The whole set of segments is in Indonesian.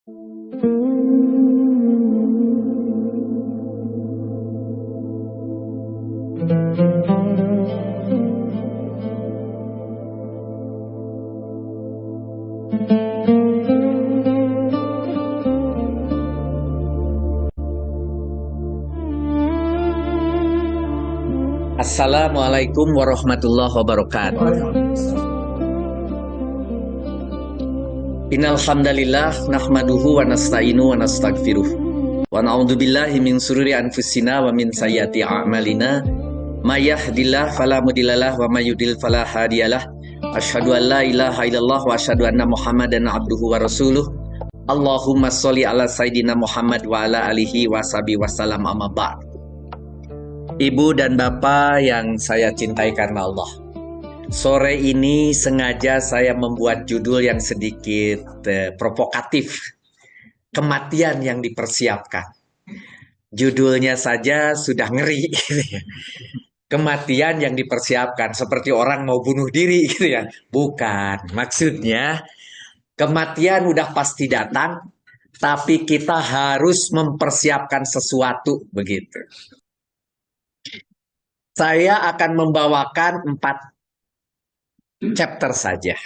Assalamualaikum warahmatullahi wabarakatuh. Innal hamdalillah nahmaduhu wa nasta'inu wa nastaghfiruh. Wa na'udzubillahi min sururi anfusina wa min sayyiati a'malina. May yahdihillahu fala mudhillalah wa may yudhlil fala hadiyalah. Asyhadu an la ilaha illallah wa asyhadu anna Muhammadan abduhu wa rasuluh. Allahumma sholli ala sayidina Muhammad wa ala alihi wa sahbihi wasallam, amma ba'd. Ibu dan Bapak yang saya cintai karena Allah, sore ini sengaja saya membuat judul yang sedikit provokatif. Kematian yang dipersiapkan. Judulnya saja sudah ngeri gitu ya. Kematian yang dipersiapkan, seperti orang mau bunuh diri gitu ya. Bukan, maksudnya kematian udah pasti datang, tapi kita harus mempersiapkan sesuatu begitu. Saya akan membawakan 4 chapter saja.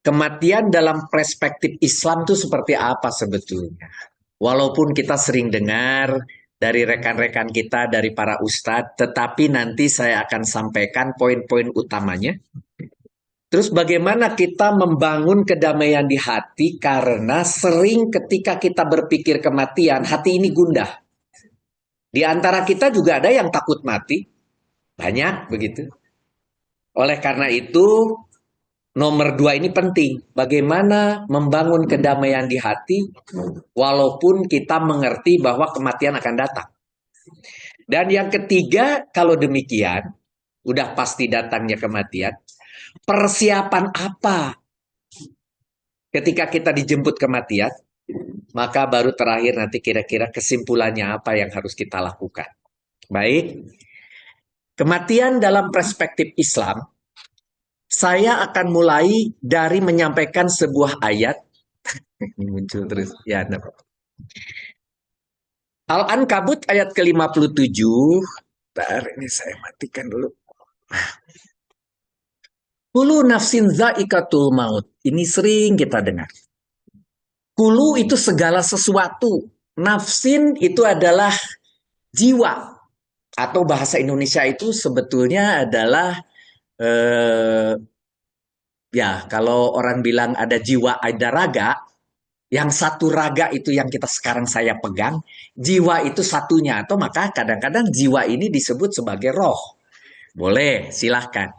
Kematian dalam perspektif Islam itu seperti apa sebetulnya? Walaupun kita sering dengar dari rekan-rekan kita, dari para ustadz, tetapi nanti saya akan sampaikan poin-poin utamanya. Terus bagaimana kita membangun kedamaian di hati, karena sering ketika kita berpikir kematian, hati ini gundah. Di antara kita juga ada yang takut mati, banyak begitu. Oleh karena itu, nomor 2 ini penting. Bagaimana membangun kedamaian di hati, walaupun kita mengerti bahwa kematian akan datang. Dan yang ketiga, kalau demikian, udah pasti datangnya kematian, persiapan apa ketika kita dijemput kematian? Maka baru terakhir nanti kira-kira kesimpulannya apa yang harus kita lakukan. Baik, kematian dalam perspektif Islam, saya akan mulai dari menyampaikan sebuah ayat. Ini muncul terus. Ya, Al-Ankabut ayat ke-57. Bentar, ini saya matikan dulu. Kullu nafsin za'iqatul maut. Ini sering kita dengar. Kulu itu segala sesuatu. Nafsin itu adalah jiwa. Atau bahasa Indonesia itu sebetulnya adalah ya kalau orang bilang ada jiwa ada raga, yang satu raga itu yang sekarang saya pegang, jiwa itu satunya. Atau maka kadang-kadang jiwa ini disebut sebagai roh. Boleh, silahkan.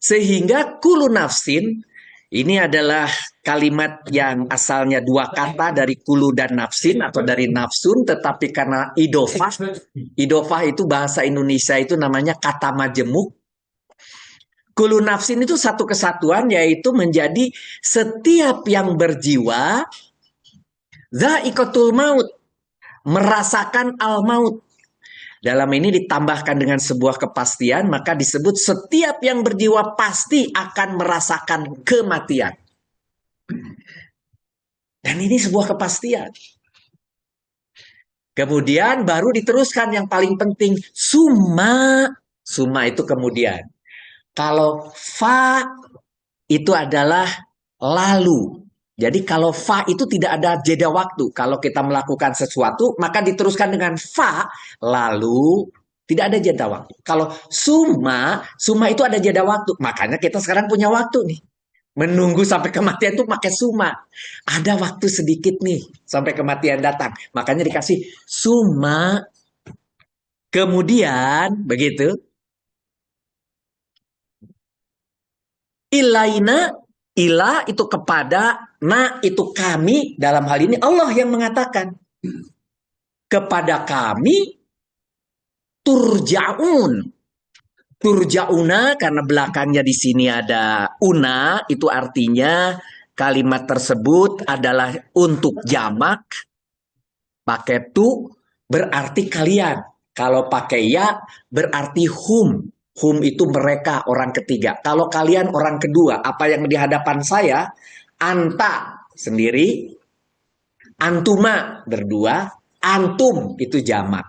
Sehingga kulu nafsin ini adalah kalimat yang asalnya 2 kata dari kulu dan nafsin atau dari nafsun, tetapi karena idofah itu bahasa Indonesia itu namanya kata majemuk. Kulu nafsin itu satu kesatuan, yaitu menjadi setiap yang berjiwa za'iqatul maut, merasakan al-maut. Dalam ini ditambahkan dengan sebuah kepastian, maka disebut setiap yang berjiwa pasti akan merasakan kematian. Dan ini sebuah kepastian. Kemudian baru diteruskan yang paling penting, summa. Summa itu kemudian. Kalau fa itu adalah lalu. Jadi kalau fa itu tidak ada jeda waktu. Kalau kita melakukan sesuatu, maka diteruskan dengan fa, lalu tidak ada jeda waktu. Kalau summa itu ada jeda waktu. Makanya kita sekarang punya waktu nih. Menunggu sampai kematian itu pakai summa. Ada waktu sedikit nih sampai kematian datang. Makanya dikasih summa. Kemudian, begitu. Ilaina, ila itu kepada, na itu kami, dalam hal ini Allah yang mengatakan. Kepada kami turja'un. Turja'una karena belakangnya di sini ada una, itu artinya kalimat tersebut adalah untuk jamak. Pakai tu berarti kalian. Kalau pakai ya berarti hum. Hum itu mereka, orang ketiga. Kalau kalian orang kedua, apa yang di hadapan saya, anta sendiri, Antuma berdua, antum itu jamak.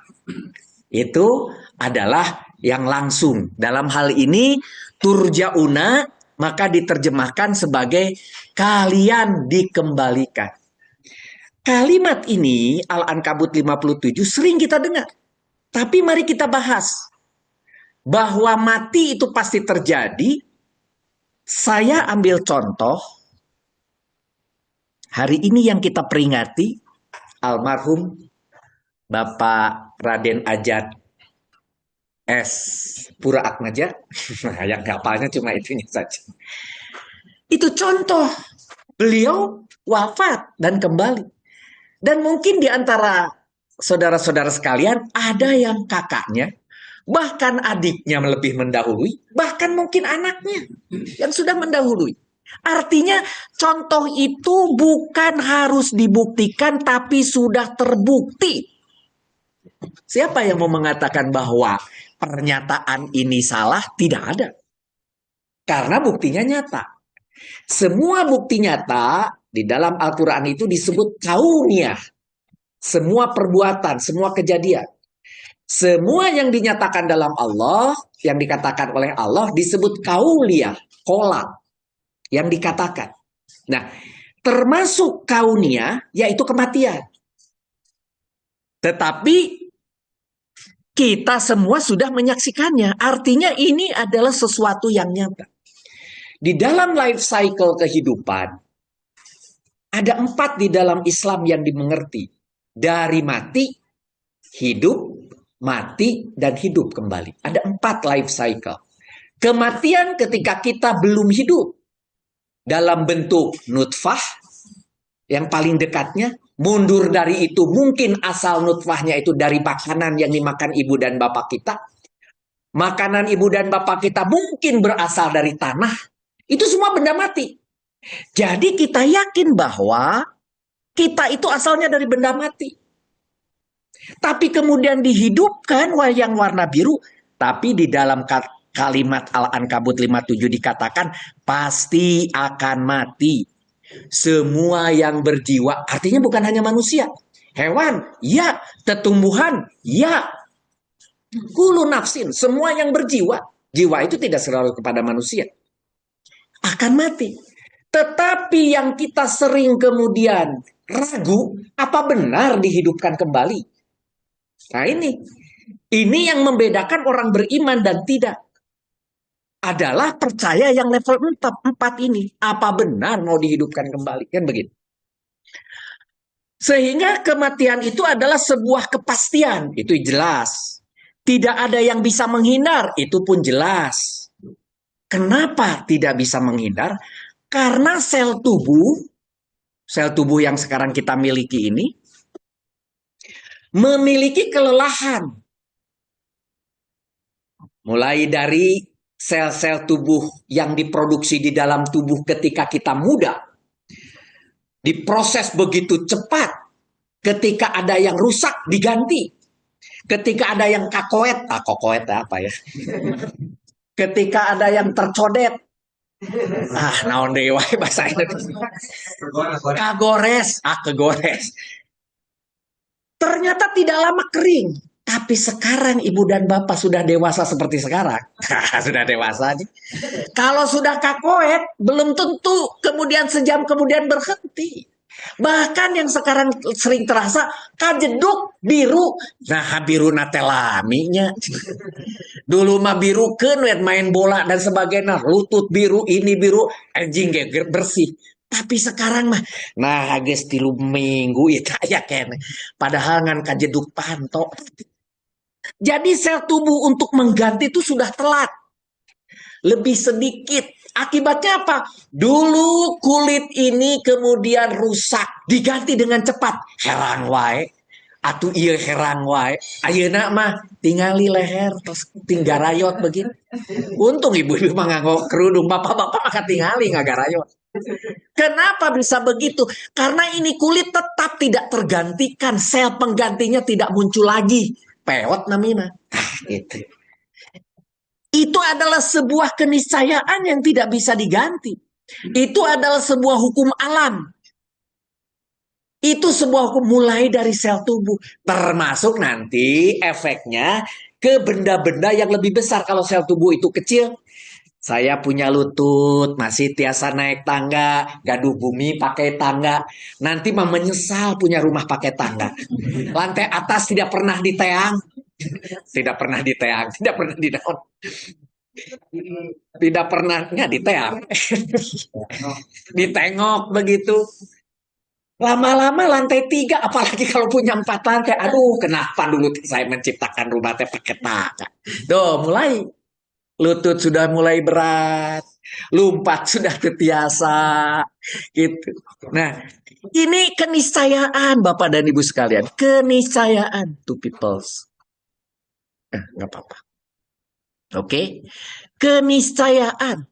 Itu adalah yang langsung. Dalam hal ini turjauna maka diterjemahkan sebagai kalian dikembalikan. Kalimat ini Al-Ankabut 57 sering kita dengar. Tapi mari kita bahas bahwa mati itu pasti terjadi. Saya ambil contoh hari ini yang kita peringati almarhum Bapak Raden Ajat S. Pura Atmaja. Yang hafalnya cuma itunya saja. Itu contoh. Beliau wafat dan kembali. Dan mungkin di antara saudara-saudara sekalian ada yang kakaknya, bahkan adiknya lebih mendahului, bahkan mungkin anaknya yang sudah mendahului. Artinya contoh itu bukan harus dibuktikan tapi sudah terbukti. Siapa yang mau mengatakan bahwa pernyataan ini salah? Tidak ada. Karena buktinya nyata. Semua bukti nyata di dalam Al-Quran itu disebut kauniyah. Semua perbuatan, semua kejadian. Semua yang dinyatakan dalam Allah, yang dikatakan oleh Allah disebut kauliyah, kola, yang dikatakan. Nah, termasuk kauniyah yaitu kematian. Tetapi kita semua sudah menyaksikannya. Artinya ini adalah sesuatu yang nyata. Di dalam life cycle kehidupan, ada 4 di dalam Islam yang dimengerti. Dari mati, hidup, mati, dan hidup kembali. Ada 4 life cycle. Kematian ketika kita belum hidup. Dalam bentuk nutfah, yang paling dekatnya. Mundur dari itu, mungkin asal nutfahnya itu dari makanan yang dimakan ibu dan bapak kita. Makanan ibu dan bapak kita mungkin berasal dari tanah. Itu semua benda mati. Jadi kita yakin bahwa kita itu asalnya dari benda mati. Tapi kemudian dihidupkan yang warna biru. Tapi di dalam kalimat Al-Ankabut 57 dikatakan pasti akan mati. Semua yang berjiwa, artinya bukan hanya manusia. Hewan, ya. Tetumbuhan, ya. Kullu nafsin, semua yang berjiwa. Jiwa itu tidak selalu kepada manusia. Akan mati. Tetapi yang kita sering kemudian ragu, apa benar dihidupkan kembali? Nah ini yang membedakan orang beriman dan tidak. Adalah percaya yang level 4 ini. Apa benar mau dihidupkan kembali? Kan begitu. Sehingga kematian itu adalah sebuah kepastian. Itu jelas. Tidak ada yang bisa menghindar. Itu pun jelas. Kenapa tidak bisa menghindar? Karena sel tubuh yang sekarang kita miliki ini, memiliki kelelahan. Mulai dari sel-sel tubuh yang diproduksi di dalam tubuh ketika kita muda, diproses begitu cepat. Ketika ada yang rusak, diganti. Ketika ada yang kakoet apa ya? Ketika ada yang tercodet, naon dewa bahasa Indonesia. Kegores. Ternyata tidak lama kering. Tapi sekarang ibu dan bapak sudah dewasa seperti sekarang. Sudah dewasa. Kalau sudah kakoet, belum tentu kemudian sejam kemudian berhenti. Bahkan yang sekarang sering terasa kajeduk biru. Nah, biru nate laminya. Dulu mah biru kan main bola dan sebagainya, lutut biru, ini biru, anjing geger bersih. Tapi sekarang mah nah geus 3 minggu itu aya kene. Padahal ngan kajeduk panto. Jadi sel tubuh untuk mengganti itu sudah telat. Lebih sedikit. Akibatnya apa? Dulu kulit ini kemudian rusak, diganti dengan cepat. Herang wae. Atuh iya herang wae. Ayeuna mah tingali leher terus tinggal rayot begini. Untung ibu-ibu mah nganggo kerudung, bapak-bapak mah tingali ngagarayot. Kenapa bisa begitu? Karena ini kulit tetap tidak tergantikan, sel penggantinya tidak muncul lagi. Pewot namina. Gitu. Itu adalah sebuah keniscayaan yang tidak bisa diganti. Itu adalah sebuah hukum alam. Itu sebuah hukum mulai dari sel tubuh. Termasuk nanti efeknya ke benda-benda yang lebih besar. Kalau sel tubuh itu kecil, saya punya lutut, masih tiasa naik tangga, gaduh bumi pakai tangga. Nanti mah menyesal punya rumah pakai tangga. Lantai atas tidak pernah diteang. Tidak pernah diteang, tidak pernah didaun. Tidak pernah, nggak diteang. Ditengok begitu. Lama-lama lantai 3, apalagi kalau punya 4 lantai. Aduh, kenapa dulu saya menciptakan rumah teh pakai tangga? Tuh, mulai lutut sudah mulai berat, lompat sudah terbiasa, gitu. Nah, ini keniscayaan Bapak dan Ibu sekalian, keniscayaan to peoples. Nggak apa-apa. Oke, keniscayaan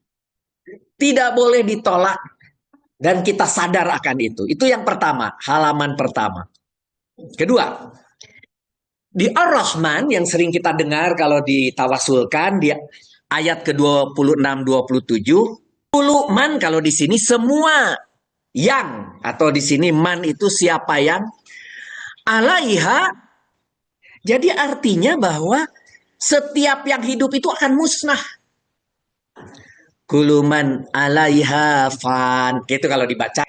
tidak boleh ditolak dan kita sadar akan itu. Itu yang pertama, halaman pertama. Kedua, di Ar-Rahman yang sering kita dengar kalau ditawasulkan di ayat ke-26-27, man kalau di sini semua yang, atau di sini man itu siapa yang, alaiha, jadi artinya bahwa setiap yang hidup itu akan musnah. Kuluman alaiha fan, gitu kalau dibaca.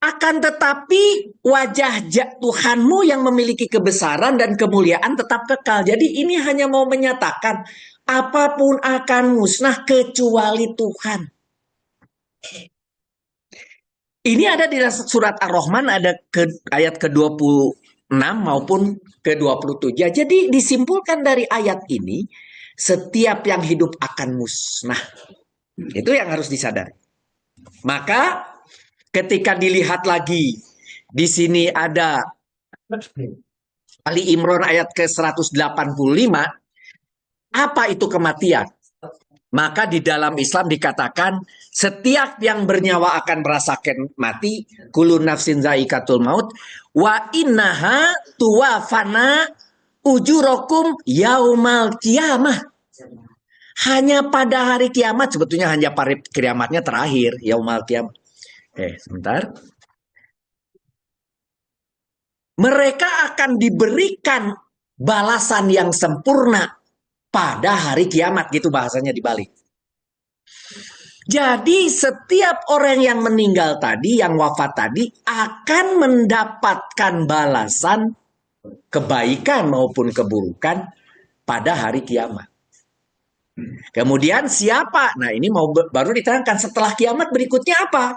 Akan tetapi wajah Tuhanmu yang memiliki kebesaran dan kemuliaan tetap kekal. Jadi ini hanya mau menyatakan apapun akan musnah kecuali Tuhan. Ini ada di surat Ar-Rahman, ada ayat ke-26 maupun ke-27. Jadi disimpulkan dari ayat ini, setiap yang hidup akan musnah. Itu yang harus disadari. Maka ketika dilihat lagi, di sini ada Ali Imran ayat ke-185, apa itu kematian? Maka di dalam Islam dikatakan setiap yang bernyawa akan merasakan mati, kullu nafsin zaikatul maut, wa innaha tuwafana ujurakum yaumal kiamah. Hanya pada hari kiamat, sebetulnya hanya hari kiamatnya terakhir, yaumal kiamah. Sebentar. Mereka akan diberikan balasan yang sempurna pada hari kiamat, gitu bahasanya dibalik. Jadi setiap orang yang meninggal tadi, yang wafat tadi, akan mendapatkan balasan kebaikan maupun keburukan pada hari kiamat. Kemudian siapa? Nah ini mau baru diterangkan setelah kiamat berikutnya apa?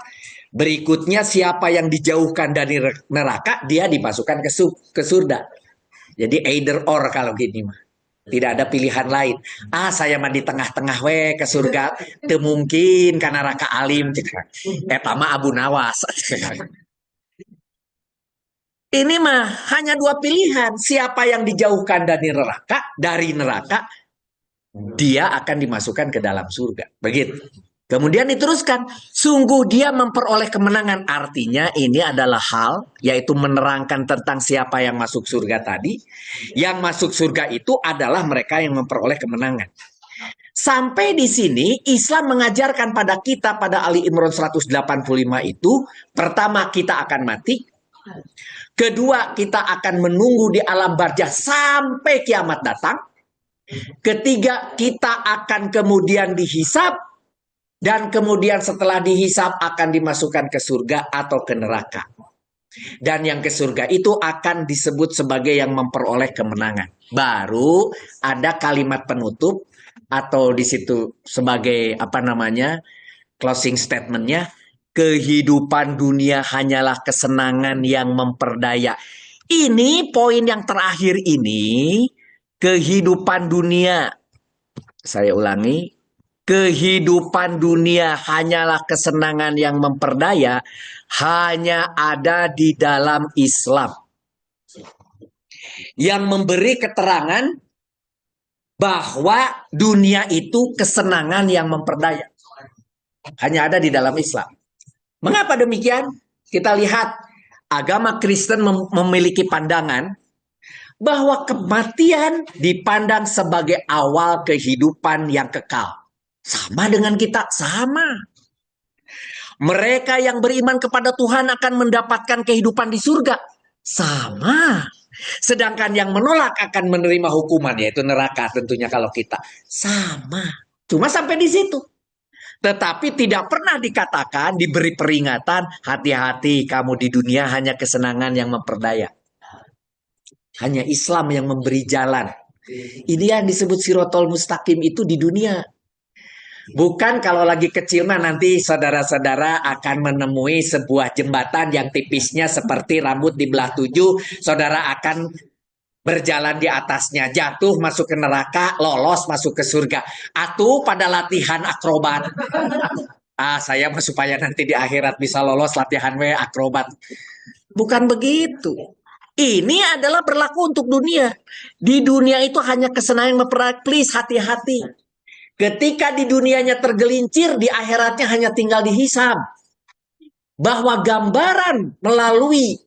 Berikutnya siapa yang dijauhkan dari neraka, dia dimasukkan ke surga. Jadi either or kalau gini mah. Tidak ada pilihan lain. Saya mah di tengah-tengah ke surga. Teu mungkin karena neraka alim. Eta mah Abu Nawas. Ini mah hanya 2 pilihan. Siapa yang dijauhkan dari neraka, dia akan dimasukkan ke dalam surga. Begitu. Kemudian diteruskan, sungguh dia memperoleh kemenangan. Artinya ini adalah hal, yaitu menerangkan tentang siapa yang masuk surga tadi. Yang masuk surga itu adalah mereka yang memperoleh kemenangan. Sampai di sini, Islam mengajarkan pada kita pada Ali Imran 185 itu, pertama kita akan mati. Kedua, kita akan menunggu di alam barzah sampai kiamat datang. Ketiga, kita akan kemudian dihisab. Dan kemudian setelah dihisab akan dimasukkan ke surga atau ke neraka. Dan yang ke surga itu akan disebut sebagai yang memperoleh kemenangan. Baru ada kalimat penutup atau di situ sebagai closing statementnya, kehidupan dunia hanyalah kesenangan yang memperdaya. Ini poin yang terakhir ini, kehidupan dunia. Saya ulangi. Kehidupan dunia hanyalah kesenangan yang memperdaya, hanya ada di dalam Islam. Yang memberi keterangan bahwa dunia itu kesenangan yang memperdaya. Hanya ada di dalam Islam. Mengapa demikian? Kita lihat agama Kristen memiliki pandangan bahwa kematian dipandang sebagai awal kehidupan yang kekal. Sama dengan kita, sama. Mereka yang beriman kepada Tuhan akan mendapatkan kehidupan di surga. Sama. Sedangkan yang menolak akan menerima hukuman, yaitu neraka tentunya kalau kita. Sama. Cuma sampai di situ. Tetapi tidak pernah dikatakan, diberi peringatan, hati-hati kamu di dunia hanya kesenangan yang memperdaya. Hanya Islam yang memberi jalan. Ini yang disebut sirotol mustaqim itu di dunia. Bukan kalau lagi kecil mah nanti saudara-saudara akan menemui sebuah jembatan yang tipisnya seperti rambut di belah 7. Saudara akan berjalan di atasnya, jatuh masuk ke neraka, lolos masuk ke surga. Atau pada latihan akrobat. Saya mah supaya nanti di akhirat bisa lolos latihan akrobat. Bukan begitu. Ini adalah berlaku untuk dunia. Di dunia itu hanya kesenangan memperdaya. Please hati-hati. Ketika di dunianya tergelincir, di akhiratnya hanya tinggal dihisab. Bahwa gambaran melalui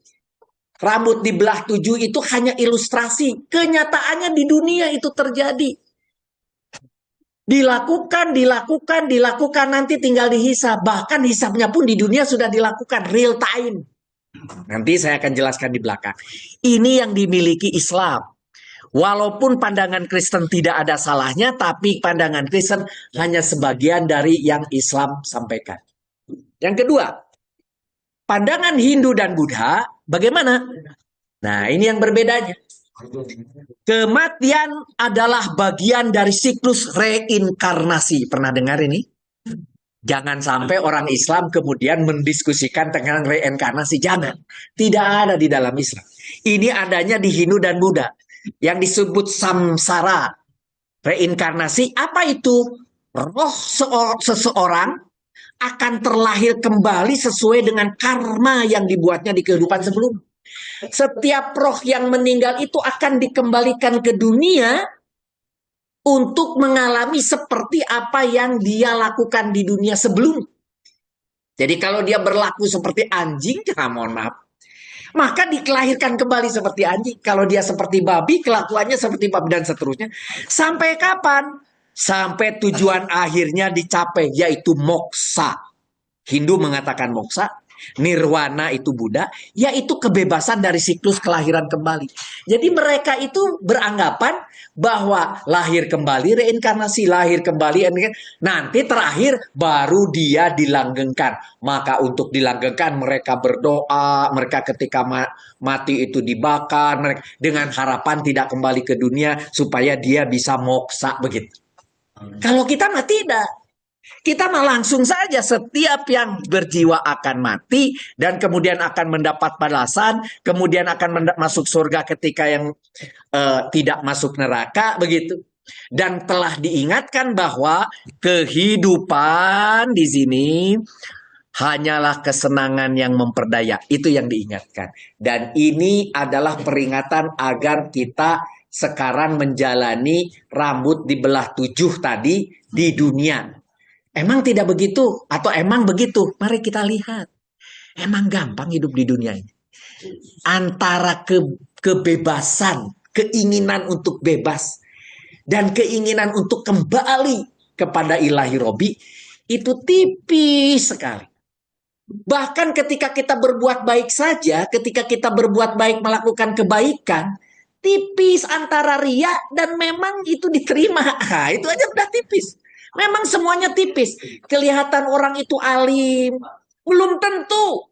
rambut di belah 7 itu hanya ilustrasi. Kenyataannya di dunia itu terjadi. Dilakukan, nanti tinggal dihisab. Bahkan hisabnya pun di dunia sudah dilakukan, real time. Nanti saya akan jelaskan di belakang. Ini yang dimiliki Islam. Walaupun pandangan Kristen tidak ada salahnya, tapi pandangan Kristen hanya sebagian dari yang Islam sampaikan. Yang kedua, pandangan Hindu dan Buddha bagaimana? Nah, ini yang berbedanya. Kematian adalah bagian dari siklus reinkarnasi. Pernah dengar ini? Jangan sampai orang Islam kemudian mendiskusikan tentang reinkarnasi. Jangan. Tidak ada di dalam Islam. Ini adanya di Hindu dan Buddha. Yang disebut samsara, reinkarnasi. Apa itu? Roh seseorang akan terlahir kembali sesuai dengan karma yang dibuatnya di kehidupan sebelum. Setiap roh yang meninggal itu akan dikembalikan ke dunia untuk mengalami seperti apa yang dia lakukan di dunia sebelum. Jadi kalau dia berlaku seperti anjing, mohon maaf, maka dilahirkan kembali seperti anjing. Kalau dia seperti babi, kelakuannya seperti babi dan seterusnya. Sampai kapan? Sampai tujuan akhirnya dicapai, yaitu moksa. Hindu mengatakan moksa, nirwana itu Buddha, yaitu kebebasan dari siklus kelahiran kembali. Jadi mereka itu beranggapan bahwa lahir kembali, reinkarnasi, lahir kembali, nanti terakhir baru dia dilanggengkan. Maka untuk dilanggengkan mereka berdoa, mereka ketika mati itu dibakar, mereka dengan harapan tidak kembali ke dunia supaya dia bisa moksa begitu. Kalau kita mah tidak. Kita mah langsung saja setiap yang berjiwa akan mati dan kemudian akan mendapat balasan, kemudian akan masuk surga ketika yang tidak masuk neraka begitu. Dan telah diingatkan bahwa kehidupan di sini hanyalah kesenangan yang memperdaya. Itu yang diingatkan. Dan ini adalah peringatan agar kita sekarang menjalani rambut di belah 7 tadi di dunia. Emang tidak begitu? Atau emang begitu? Mari kita lihat. Emang gampang hidup di dunia ini. Antara kebebasan, keinginan untuk bebas, dan keinginan untuk kembali kepada ilahi Robi, itu tipis sekali. Bahkan ketika kita berbuat baik saja, ketika kita berbuat baik melakukan kebaikan, tipis antara ria dan memang itu diterima. Nah, itu aja udah tipis. Memang semuanya tipis. Kelihatan orang itu alim. Belum tentu.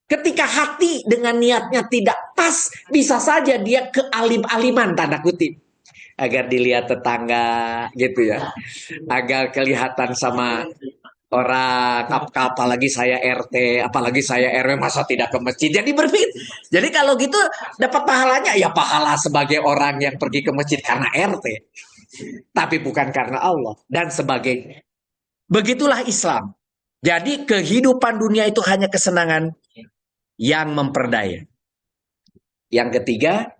Ketika hati dengan niatnya tidak pas, bisa saja dia kealim-aliman, tanda kutip. Agar dilihat tetangga, gitu ya. Agar kelihatan sama orang, apalagi saya RT, apalagi saya RW, masa tidak ke masjid. Jadi berpikir. Jadi kalau gitu dapat pahalanya, ya pahala sebagai orang yang pergi ke masjid karena RT. Tapi bukan karena Allah dan sebagainya. Begitulah Islam. Jadi kehidupan dunia itu hanya kesenangan yang memperdaya. Yang ketiga,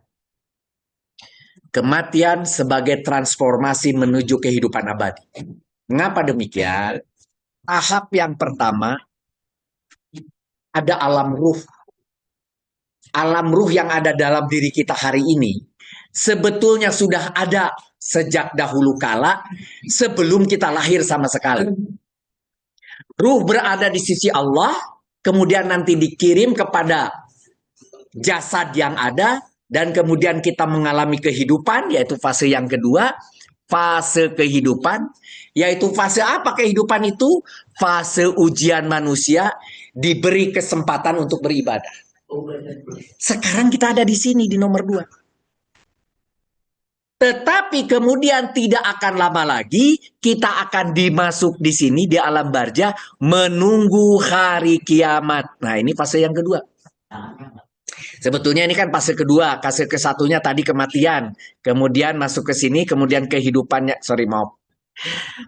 kematian sebagai transformasi menuju kehidupan abadi. Mengapa demikian? Tahap yang pertama, ada alam ruh. Alam ruh yang ada dalam diri kita hari ini sebetulnya sudah ada sejak dahulu kala sebelum kita lahir sama sekali. Ruh berada di sisi Allah, kemudian nanti dikirim kepada jasad yang ada, dan kemudian kita mengalami kehidupan, yaitu fase yang kedua, fase kehidupan, yaitu fase apa kehidupan itu? Fase ujian manusia diberi kesempatan untuk beribadah. Sekarang kita ada di sini di nomor 2. Tetapi kemudian tidak akan lama lagi kita akan dimasuk di sini di alam barzah menunggu hari kiamat. Nah, ini fase yang kedua. Sebetulnya ini kan fase kedua, fase ke-1-nya tadi kematian, kemudian masuk ke sini, kemudian kehidupannya,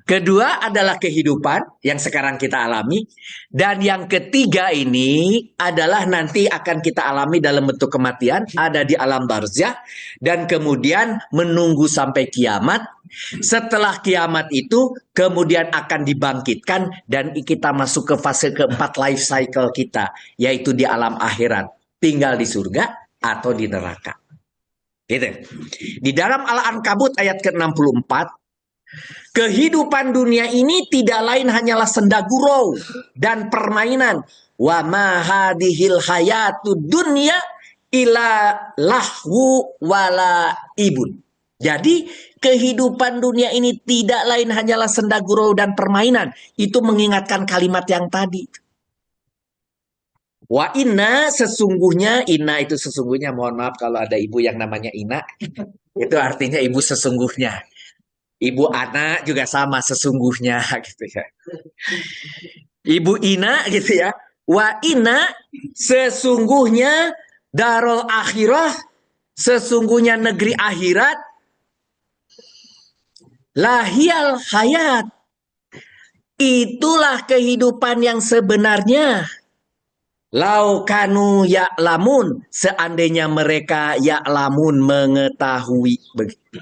kedua adalah kehidupan yang sekarang kita alami, dan yang ketiga ini adalah nanti akan kita alami dalam bentuk kematian, ada di alam barzah, dan kemudian menunggu sampai kiamat. Setelah kiamat itu kemudian akan dibangkitkan dan kita masuk ke fase keempat life cycle kita, yaitu di alam akhirat, tinggal di surga atau di neraka. Gitu. Di dalam Al-Ankabut ayat ke-64, kehidupan dunia ini tidak lain hanyalah senda gurau dan permainan. Wa ma hadhil hayatud dunya ila lahu wala ibun. Jadi kehidupan dunia ini tidak lain hanyalah senda gurau dan permainan. Itu mengingatkan kalimat yang tadi. Wa inna sesungguhnya, inna itu sesungguhnya, mohon maaf kalau ada ibu yang namanya Ina. Itu artinya ibu sesungguhnya. Ibu anak juga sama sesungguhnya gitu ya. Ibu Ina gitu ya. Wa Ina sesungguhnya darul akhirah, sesungguhnya negeri akhirat, lahiyal hayat. Itulah kehidupan yang sebenarnya. Lau kanu ya'lamun, seandainya mereka ya'lamun mengetahui. Begitu.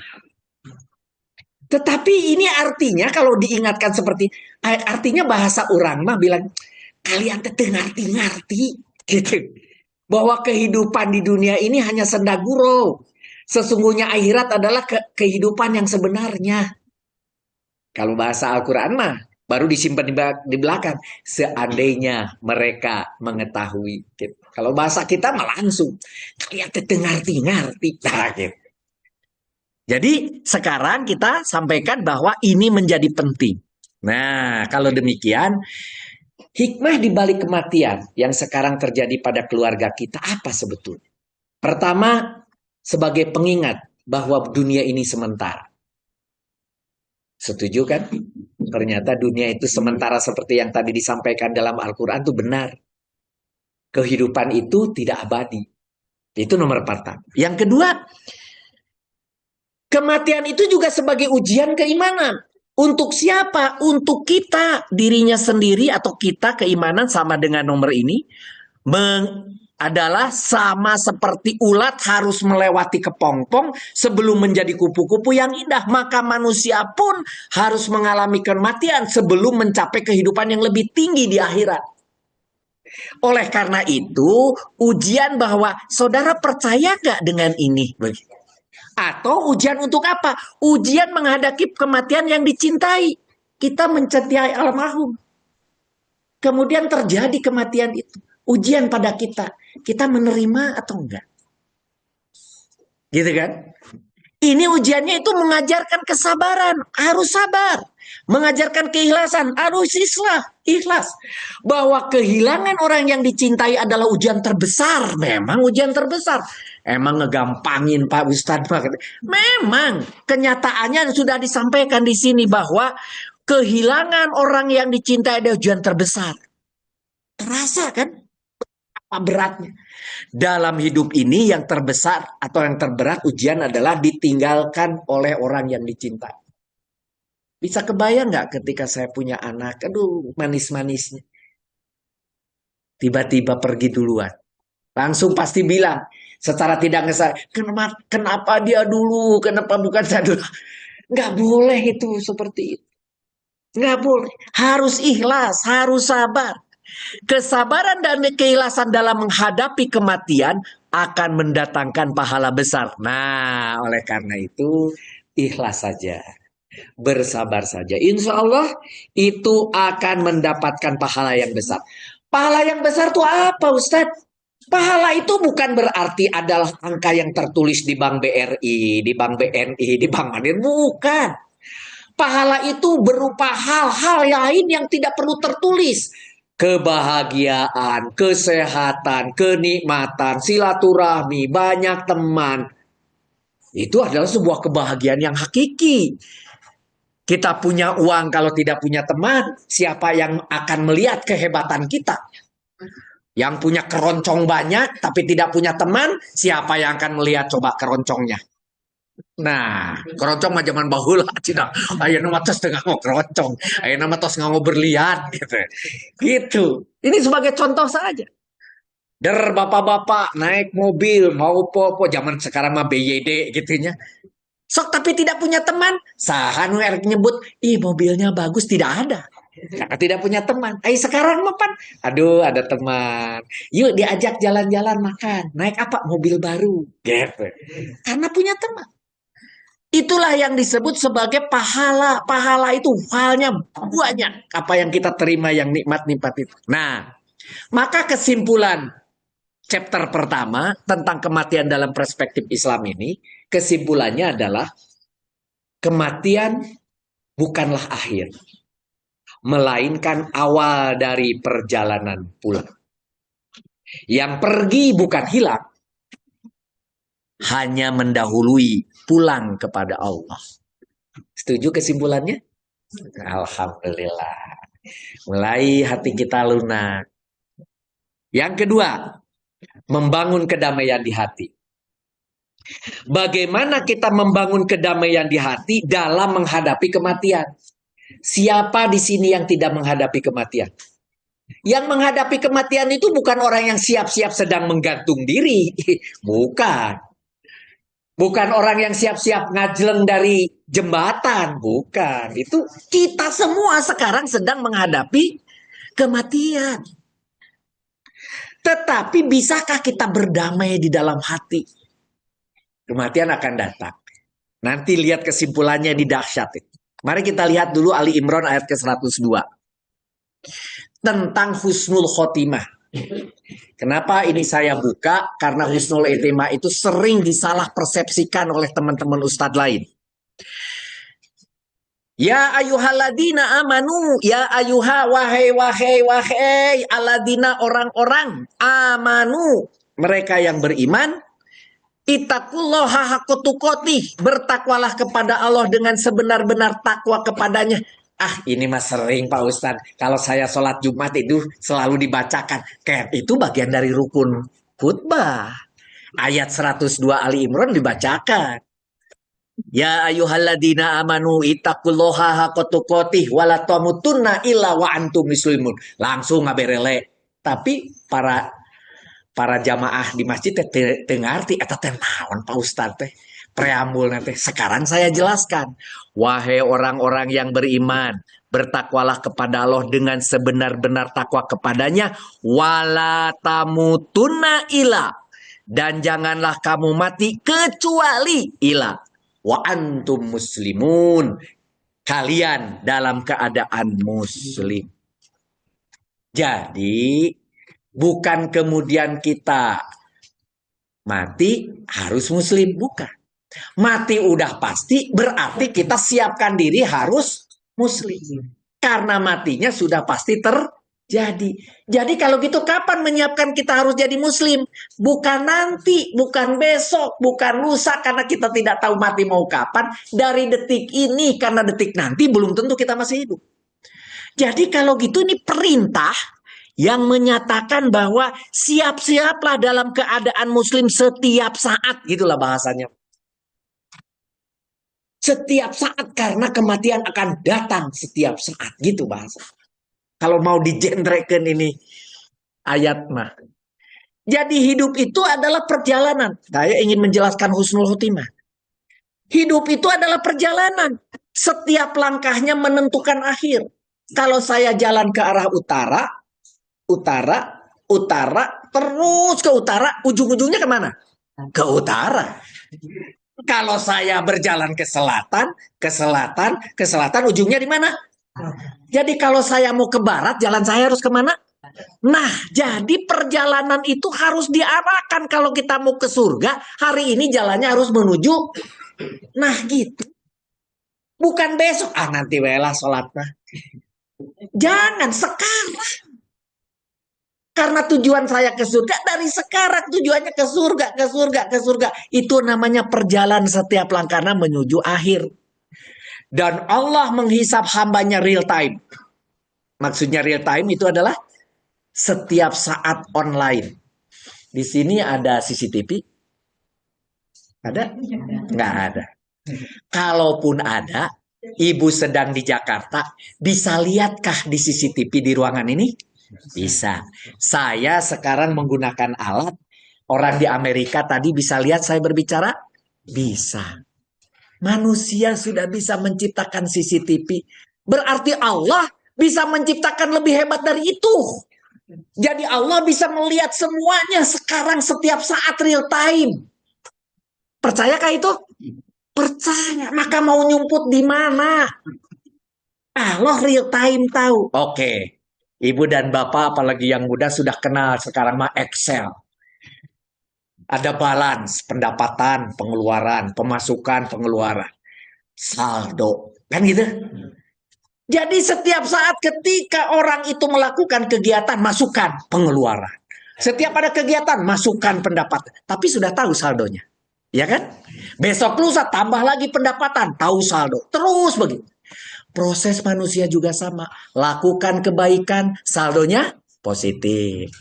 Tetapi ini artinya kalau diingatkan seperti, artinya bahasa orang mah bilang, kalian teteh ngerti-ngerti gitu. Bahwa kehidupan di dunia ini hanya senda gurau. Sesungguhnya akhirat adalah kehidupan yang sebenarnya. Kalau bahasa Al-Quran mah baru disimpan di belakang. Seandainya mereka mengetahui. Gitu. Kalau bahasa kita mah langsung, kalian teteh ngerti-ngerti. Nah, gitu. Jadi sekarang kita sampaikan bahwa ini menjadi penting. Nah, kalau demikian, hikmah di balik kematian yang sekarang terjadi pada keluarga kita apa sebetulnya? Pertama, sebagai pengingat bahwa dunia ini sementara. Setuju kan? Ternyata dunia itu sementara seperti yang tadi disampaikan dalam Al-Quran itu benar. Kehidupan itu tidak abadi. Itu nomor pertama. Yang kedua, kematian itu juga sebagai ujian keimanan. Untuk siapa? Untuk kita, dirinya sendiri atau kita, keimanan sama dengan nomor ini. Adalah sama seperti ulat harus melewati kepompong sebelum menjadi kupu-kupu yang indah. Maka manusia pun harus mengalami kematian sebelum mencapai kehidupan yang lebih tinggi di akhirat. Oleh karena itu, ujian bahwa saudara percaya gak dengan ini? Begitu. Atau ujian untuk apa? Ujian menghadapi kematian yang dicintai. Kita mencintai almarhum. Kemudian terjadi kematian itu. Ujian pada kita. Kita menerima atau enggak? Gitu kan? Ini ujiannya itu mengajarkan kesabaran. Harus sabar. Mengajarkan keikhlasan. Harus ikhlas. Bahwa kehilangan orang yang dicintai adalah ujian terbesar. Memang ujian terbesar. Emang ngegampangin Pak Ustadz. Memang kenyataannya sudah disampaikan di sini bahwa kehilangan orang yang dicintai adalah ujian terbesar. Terasa kan apa beratnya? Dalam hidup ini yang terbesar atau yang terberat ujian adalah ditinggalkan oleh orang yang dicintai. Bisa kebayang nggak ketika saya punya anak, aduh manis-manisnya. Tiba-tiba pergi duluan. Langsung pasti bilang, secara tidak ngesal, kenapa dia dulu, kenapa bukan saya dulu. Nggak boleh itu seperti itu. Nggak boleh. Harus ikhlas, harus sabar. Kesabaran dan keikhlasan dalam menghadapi kematian akan mendatangkan pahala besar. Nah, oleh karena itu, ikhlas saja. Bersabar saja. Insya Allah itu akan mendapatkan pahala yang besar. Pahala yang besar itu apa, Ustadz? Pahala itu bukan berarti adalah angka yang tertulis di Bank BRI, di Bank BNI, di Bank Mandiri. Bukan. Pahala itu berupa hal-hal lain yang tidak perlu tertulis. Kebahagiaan, kesehatan, kenikmatan, silaturahmi, banyak teman. Itu adalah sebuah kebahagiaan yang hakiki. Kita punya uang kalau tidak punya teman, siapa yang akan melihat kehebatan kita? Yang punya keroncong banyak tapi tidak punya teman, siapa yang akan melihat coba keroncongnya? Nah, keroncong mah zaman bahula cina. Ayo nama tos tengah mau keroncong, ayo nama tos nggak mau berlian gitu. Gitu. Ini sebagai contoh saja. Der bapak-bapak naik mobil mau popo zaman sekarang mah BYD gitunya. Sok tapi tidak punya teman, sahan nyebut, ih mobilnya bagus, tidak ada. Karena tidak punya teman. Sekarang mah pan, aduh ada teman. Yuk diajak jalan-jalan makan. Naik apa? Mobil baru. Gitu. Karena punya teman. Itulah yang disebut sebagai pahala. Pahala itu halnya banyak. Apa yang kita terima yang nikmat-nikmat itu. Nah, maka kesimpulan chapter pertama tentang kematian dalam perspektif Islam ini, kesimpulannya adalah kematian bukanlah akhir, melainkan awal dari perjalanan pulang. Yang pergi bukan hilang, hanya mendahului pulang kepada Allah. Setuju kesimpulannya? Alhamdulillah. Mulai hati kita lunak. Yang kedua, membangun kedamaian di hati. Bagaimana kita membangun kedamaian di hati dalam menghadapi kematian? Siapa di sini yang tidak menghadapi kematian? Yang menghadapi kematian itu bukan orang yang siap-siap sedang menggantung diri. Bukan. Bukan orang yang siap-siap ngajleng dari jembatan. Bukan. Itu kita semua sekarang sedang menghadapi kematian. Tetapi bisakah kita berdamai di dalam hati? Kematian akan datang. Nanti lihat kesimpulannya di dahsyat. Mari kita lihat dulu Ali Imran ayat ke-102. Tentang husnul khotimah. Kenapa ini saya buka? Karena husnul khotimah itu sering disalah persepsikan oleh teman-teman ustadz lain. Ya ayuhaladina amanu, ya ayuha wahai aladina orang-orang amanu, mereka yang beriman. Ittaqullaha haqqa tuqatih, bertakwalah kepada Allah dengan sebenar-benar takwa kepadanya. Ini mah sering Pak Ustadz. Kalau saya sholat Jumat itu selalu dibacakan. Kayak itu bagian dari rukun khutbah. Ayat 102 Ali Imran dibacakan. Ya ayyuhalladzina amanu ittaqullaha haqqa tuqatih wa la tamutunna illa wa antum muslimun. Langsung ngaberele. Tapi para jamaah di masjid teh ngarti eta teh naon Pak Ustaz teh preambul nanti. Sekarang saya jelaskan. Wahai orang-orang yang beriman, bertakwalah kepada Allah dengan sebenar-benar takwa kepadanya, wala tamutunna ila, dan janganlah kamu mati kecuali ila wa antum muslimun, kalian dalam keadaan muslim. Jadi bukan kemudian kita mati harus muslim, bukan. Mati udah pasti berarti kita siapkan diri harus muslim. Karena matinya sudah pasti terjadi. Jadi kalau gitu kapan menyiapkan kita harus jadi muslim? Bukan nanti, bukan besok, bukan lusa karena kita tidak tahu mati mau kapan. Dari detik ini karena detik nanti belum tentu kita masih hidup. Jadi kalau gitu ini perintah yang menyatakan bahwa siap-siaplah dalam keadaan muslim setiap saat, gitulah bahasanya. Setiap saat karena kematian akan datang setiap saat, gitu bahasa. Kalau mau digendrekan ini ayat mah. Jadi hidup itu adalah perjalanan. Saya ingin menjelaskan husnul khotimah. Hidup itu adalah perjalanan. Setiap langkahnya menentukan akhir. Kalau saya jalan ke arah utara, terus ke utara, ujung-ujungnya kemana? Ke utara. Kalau saya berjalan ke selatan, ke selatan, ke selatan, ujungnya di mana? Jadi kalau saya mau ke barat, jalan saya harus kemana? Nah, jadi perjalanan itu harus diarahkan. Kalau kita mau ke surga, hari ini jalannya harus menuju. Nah, gitu. Bukan besok. Ah, nanti welah sholatnya. Jangan sekarang. Karena tujuan saya ke surga dari sekarang tujuannya ke surga, ke surga, ke surga. Itu namanya perjalanan setiap langkahnya menuju akhir. Dan Allah menghisap hambanya real time. Maksudnya real time itu adalah setiap saat online. Di sini ada CCTV? Ada? Nggak ada. Kalaupun ada, ibu sedang di Jakarta, bisa lihatkah di CCTV di ruangan ini? Bisa. Saya sekarang menggunakan alat. Orang di Amerika tadi bisa lihat saya berbicara? Bisa. Manusia sudah bisa menciptakan CCTV. Berarti Allah bisa menciptakan lebih hebat dari itu. Jadi Allah bisa melihat semuanya sekarang setiap saat real time. Percayakah itu? Percaya. Maka mau nyumput di mana? Allah real time tahu. Oke. Ibu dan bapak apalagi yang muda sudah kenal sekarang mah Excel. Ada balance, pendapatan, pengeluaran, pemasukan, pengeluaran. Saldo. Kan gitu? Jadi setiap saat ketika orang itu melakukan kegiatan, masukkan pengeluaran. Setiap ada kegiatan, masukkan pendapatan. Tapi sudah tahu saldonya. Ya kan? Besok lusa tambah lagi pendapatan, tahu saldo. Terus begitu. Proses manusia juga sama. Lakukan kebaikan, saldonya positif.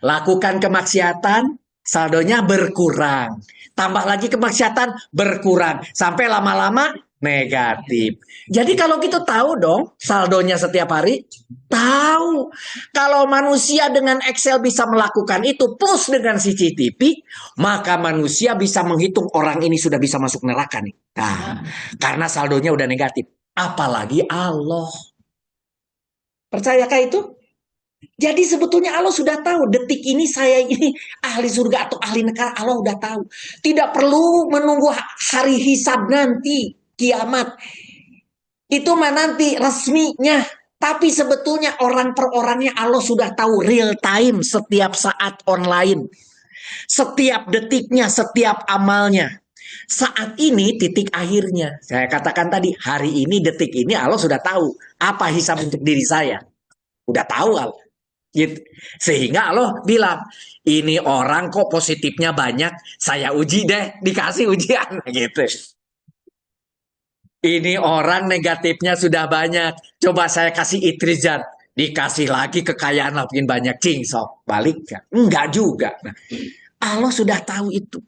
Lakukan kemaksiatan, saldonya berkurang. Tambah lagi kemaksiatan, berkurang. Sampai lama-lama negatif. Jadi kalau gitu tahu dong saldonya setiap hari? Tahu. Kalau manusia dengan Excel bisa melakukan itu plus dengan CCTV, maka manusia bisa menghitung orang ini sudah bisa masuk neraka nih. Nah, karena saldonya udah negatif. Apalagi Allah. Percayakah itu? Jadi sebetulnya Allah sudah tahu detik ini saya ini ahli surga atau ahli neraka, Allah sudah tahu. Tidak perlu menunggu hari hisab nanti, kiamat. Itu mah nanti resminya. Tapi sebetulnya orang per orangnya Allah sudah tahu real time setiap saat online. Setiap detiknya, setiap amalnya. Saat ini titik akhirnya. Saya katakan tadi, hari ini, detik ini Allah sudah tahu apa hisab untuk diri saya. Udah tahu Allah. Gitu. Sehingga Allah bilang, ini orang kok positifnya banyak, saya uji deh, dikasih ujian. Gitu. Ini orang negatifnya sudah banyak, coba saya kasih itrizat. Dikasih lagi kekayaan makin banyak, cingsok. Balik kan? Enggak juga. Nah, Allah sudah tahu itu.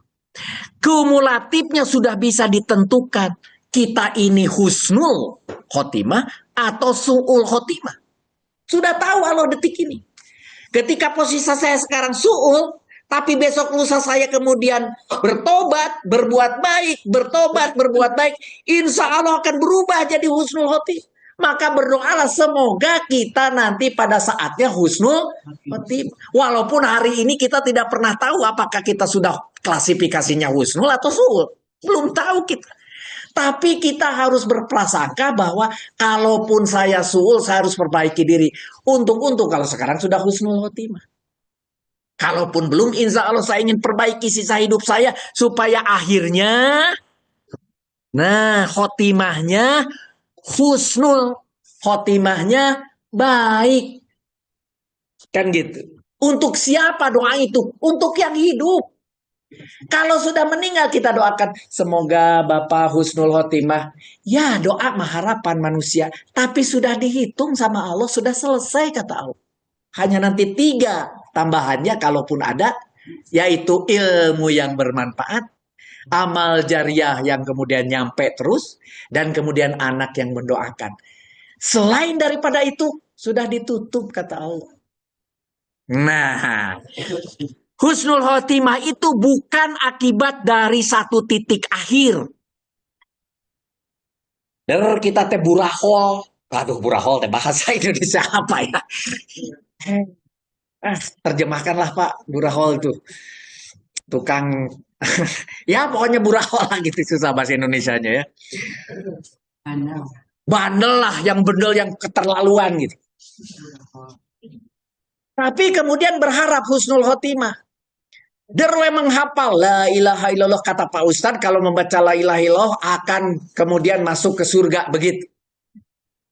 Kumulatifnya sudah bisa ditentukan. Kita ini husnul khotimah atau su'ul khotimah. Sudah tahu Allah detik ini. Ketika posisi saya sekarang su'ul, tapi besok lusa saya kemudian bertobat, berbuat baik, bertobat, berbuat baik, insya Allah akan berubah jadi husnul khotimah. Maka berdoalah semoga kita nanti pada saatnya husnul khotimah. Walaupun hari ini kita tidak pernah tahu apakah kita sudah klasifikasinya husnul atau su'ul. Belum tahu kita. Tapi kita harus berprasangka bahwa kalaupun saya su'ul, saya harus perbaiki diri. Untung-untung kalau sekarang sudah husnul khotimah. Kalaupun belum, insya Allah saya ingin perbaiki sisa hidup saya supaya akhirnya, nah khotimahnya husnul, khotimahnya baik. Kan gitu. Untuk siapa doa itu? Untuk yang hidup. Kalau sudah meninggal kita doakan semoga Bapak husnul khotimah. Ya doa mah harapan manusia. Tapi sudah dihitung sama Allah, sudah selesai kata Allah. Hanya nanti 3 tambahannya kalaupun ada. Yaitu ilmu yang bermanfaat. Amal jariah yang kemudian nyampe terus. Dan kemudian anak yang mendoakan. Selain daripada itu sudah ditutup kata Allah. Nah, husnul khotimah itu bukan akibat dari satu titik akhir. Dan kita teh burahol. Aduh, burahol teh bahasa Indonesia apa ya? Terjemahkanlah Pak, burahol itu. Tukang Ya pokoknya burawa lah gitu, susah bahasa Indonesianya ya. Bandel lah, yang bener, yang keterlaluan gitu. Tapi kemudian berharap husnul khotimah. Derwe menghafal la ilaha illallah, kata Pak Ustadz, kalau membaca la ilaha illallah akan kemudian masuk ke surga begitu.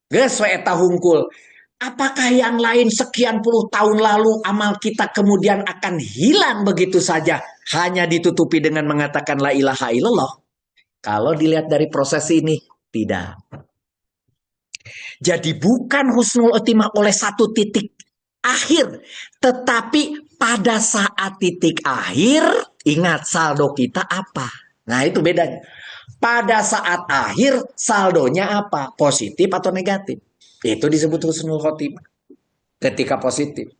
Geus we eta hungkul. Apakah yang lain sekian puluh tahun lalu amal kita kemudian akan hilang begitu saja hanya ditutupi dengan mengatakan la ilaha illallah? Kalau dilihat dari proses ini, tidak. Jadi bukan husnul khotimah oleh satu titik akhir, tetapi pada saat titik akhir, ingat saldo kita apa. Nah itu bedanya. Pada saat akhir, saldonya apa? Positif atau negatif? Itu disebut husnul khotimah. Ketika positif.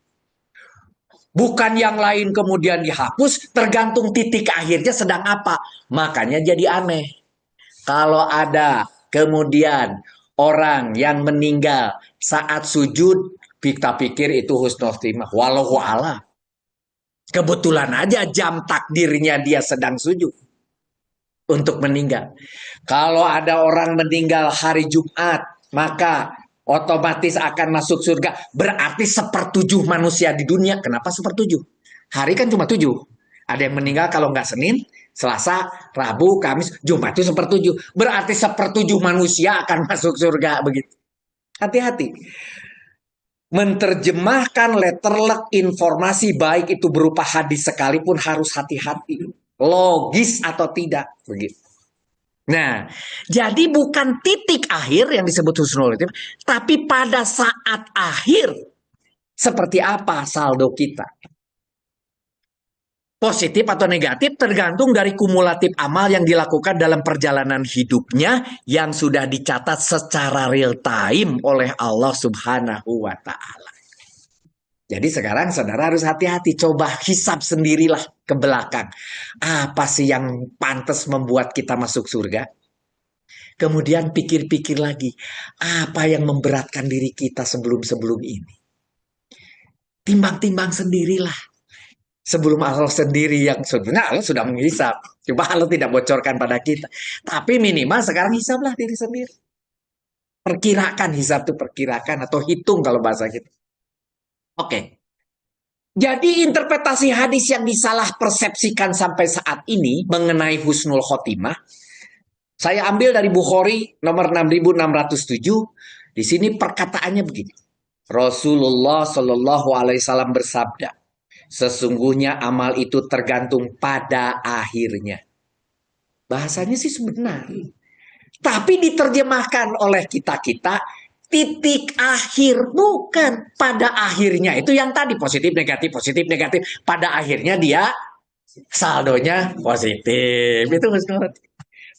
Bukan yang lain kemudian dihapus, tergantung titik akhirnya sedang apa. Makanya jadi aneh. Kalau ada kemudian orang yang meninggal saat sujud, kita pikir itu husnul khotimah. Wallahu a'lam. Kebetulan aja jam takdirnya dia sedang sujud untuk meninggal. Kalau ada orang meninggal hari Jumat, maka otomatis akan masuk surga. Berarti 1/7 manusia di dunia. Kenapa 1/7? Hari kan cuma 7. Ada yang meninggal kalau nggak Senin, Selasa, Rabu, Kamis, Jumat itu 1/7. Berarti 1/7 manusia akan masuk surga begitu. Hati-hati. Menerjemahkan letterlek informasi baik itu berupa hadis sekalipun harus hati-hati. Logis atau tidak begitu. Nah, jadi bukan titik akhir yang disebut husnul khotimah, tapi pada saat akhir seperti apa saldo kita. Positif atau negatif tergantung dari kumulatif amal yang dilakukan dalam perjalanan hidupnya yang sudah dicatat secara real time oleh Allah Subhanahu wa Ta'ala. Jadi sekarang saudara harus hati-hati, coba hisap sendirilah ke belakang. Apa sih yang pantas membuat kita masuk surga? Kemudian pikir-pikir lagi, apa yang memberatkan diri kita sebelum-sebelum ini? Timbang-timbang sendirilah. Sebelum Allah sendiri yang sebenarnya Allah sudah menghisap. Coba Allah tidak bocorkan pada kita. Tapi minimal sekarang hisaplah diri sendiri. Perkirakan, hisap itu perkirakan atau hitung kalau bahasa kita. Oke. Jadi interpretasi hadis yang disalah persepsikan sampai saat ini mengenai husnul khotimah, saya ambil dari Bukhari nomor 6607. Di sini perkataannya begini. Rasulullah Shallallahu Alaihi Wasallam bersabda, sesungguhnya amal itu tergantung pada akhirnya. Bahasanya sih sebenar. Tapi diterjemahkan oleh kita-kita titik akhir, bukan pada akhirnya. Itu yang tadi positif negatif positif negatif. Pada akhirnya dia saldonya positif. Itu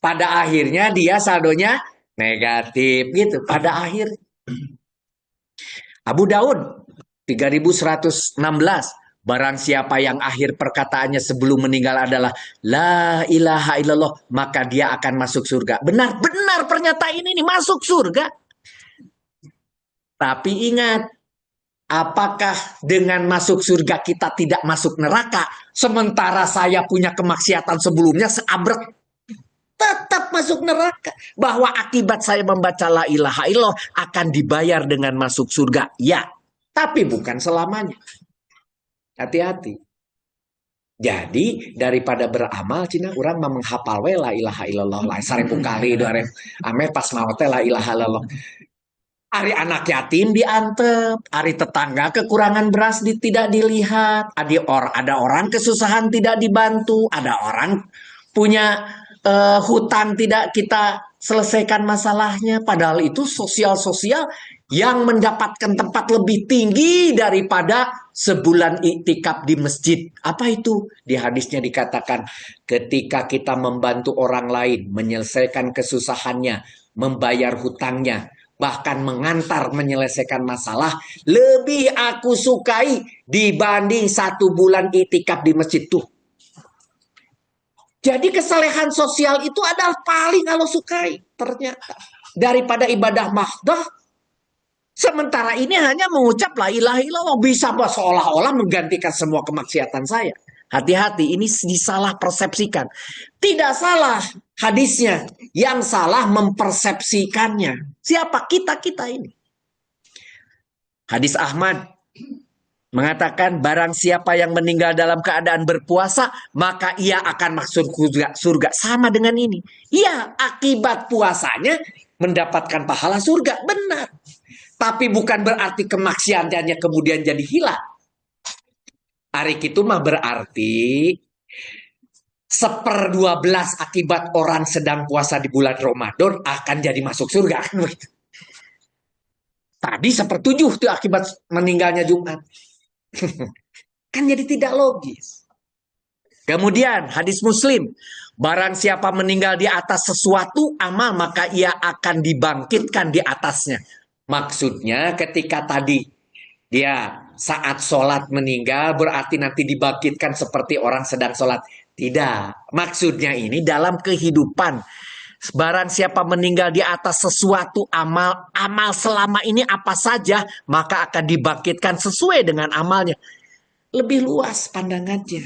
pada akhirnya dia saldonya negatif gitu. Pada akhir. Abu Daud 3116. Barang siapa yang akhir perkataannya sebelum meninggal adalah la ilaha illallah, maka dia akan masuk surga. Benar-benar pernyataan ini masuk surga. Tapi ingat, apakah dengan masuk surga kita tidak masuk neraka? Sementara saya punya kemaksiatan sebelumnya seabrek, tetap masuk neraka. Bahwa akibat saya membaca la ilaha illallah akan dibayar dengan masuk surga. Ya, tapi bukan selamanya. Hati-hati. Jadi daripada beramal cina orang menghafal we la ilaha illallah la 1000 kali ame pas mau teh la ilaha illallah. Ari anak yatim diantep, ari tetangga kekurangan beras tidak dilihat, ada orang kesusahan tidak dibantu, ada orang punya hutang tidak kita selesaikan masalahnya, padahal itu sosial-sosial yang mendapatkan tempat lebih tinggi daripada sebulan iktikaf di masjid. Apa itu? Di hadisnya dikatakan, ketika kita membantu orang lain menyelesaikan kesusahannya, membayar hutangnya, bahkan mengantar menyelesaikan masalah, lebih aku sukai dibanding 1 bulan iktikaf di masjid tuh. Jadi kesalehan sosial itu adalah paling Allah sukai ternyata daripada ibadah mahdoh. Sementara ini hanya mengucap la ilaha illallah bisa seolah-olah menggantikan semua kemaksiatan saya. Hati-hati, ini disalah persepsikan. Tidak salah hadisnya, yang salah mempersepsikannya. Siapa? Kita ini. Hadis Ahmad mengatakan, barang siapa yang meninggal dalam keadaan berpuasa, maka ia akan masuk surga. Sama dengan ini. Iya, akibat puasanya mendapatkan pahala surga. Benar. Tapi bukan berarti kemaksiatannya kemudian jadi hilang. Arik itu mah berarti 1/12 akibat orang sedang puasa di bulan Ramadan akan jadi masuk surga. Tadi 1/7 tuh akibat meninggalnya Jumat. Kan jadi tidak logis. Kemudian hadis Muslim, barang siapa meninggal di atas sesuatu amal, maka ia akan dibangkitkan di atasnya. Maksudnya ketika tadi dia saat sholat meninggal berarti nanti dibangkitkan seperti orang sedang sholat. Tidak. Maksudnya ini dalam kehidupan. Barang siapa meninggal di atas sesuatu amal selama ini apa saja, maka akan dibangkitkan sesuai dengan amalnya. Lebih luas pandangannya.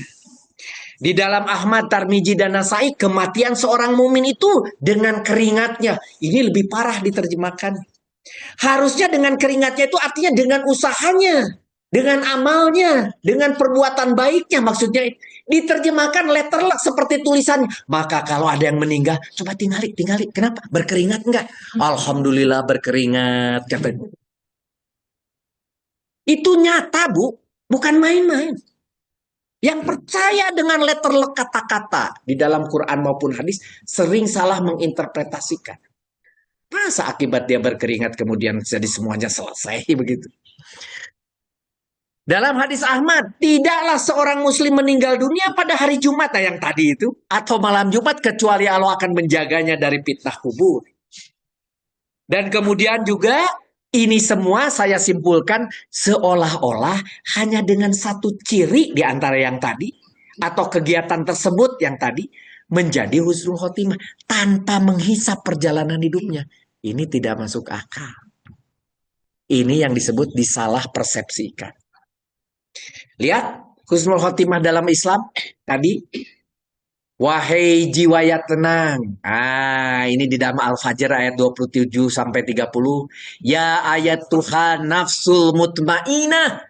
Di dalam Ahmad, Tarmizi, dan Nasai, kematian seorang mumin itu dengan keringatnya. Ini lebih parah diterjemahkan. Harusnya dengan keringatnya itu artinya dengan usahanya, dengan amalnya, dengan perbuatan baiknya. Maksudnya diterjemahkan letterlek seperti tulisannya. Maka kalau ada yang meninggal, coba tinggali. Kenapa? Berkeringat enggak? Alhamdulillah berkeringat. Itu nyata, Bu. Bukan main-main. Yang percaya dengan letterlek kata-kata di dalam Quran maupun hadis sering salah menginterpretasikan. Masa akibat dia berkeringat kemudian jadi semuanya selesai begitu? Dalam hadis Ahmad, tidaklah seorang muslim meninggal dunia pada hari Jumat yang tadi itu atau malam Jumat kecuali Allah akan menjaganya dari fitnah kubur. Dan kemudian juga ini semua saya simpulkan seolah-olah hanya dengan satu ciri di antara yang tadi atau kegiatan tersebut yang tadi menjadi husnul khotimah tanpa menghisap perjalanan hidupnya. Ini tidak masuk akal. Ini yang disebut disalah persepsikan. Lihat husnul khotimah dalam Islam tadi. Wahai jiwa yang tenang. Ini di dalam Al-Fajr ayat 27 sampai 30. Ya ayat Tuhan nafsul mutmainah.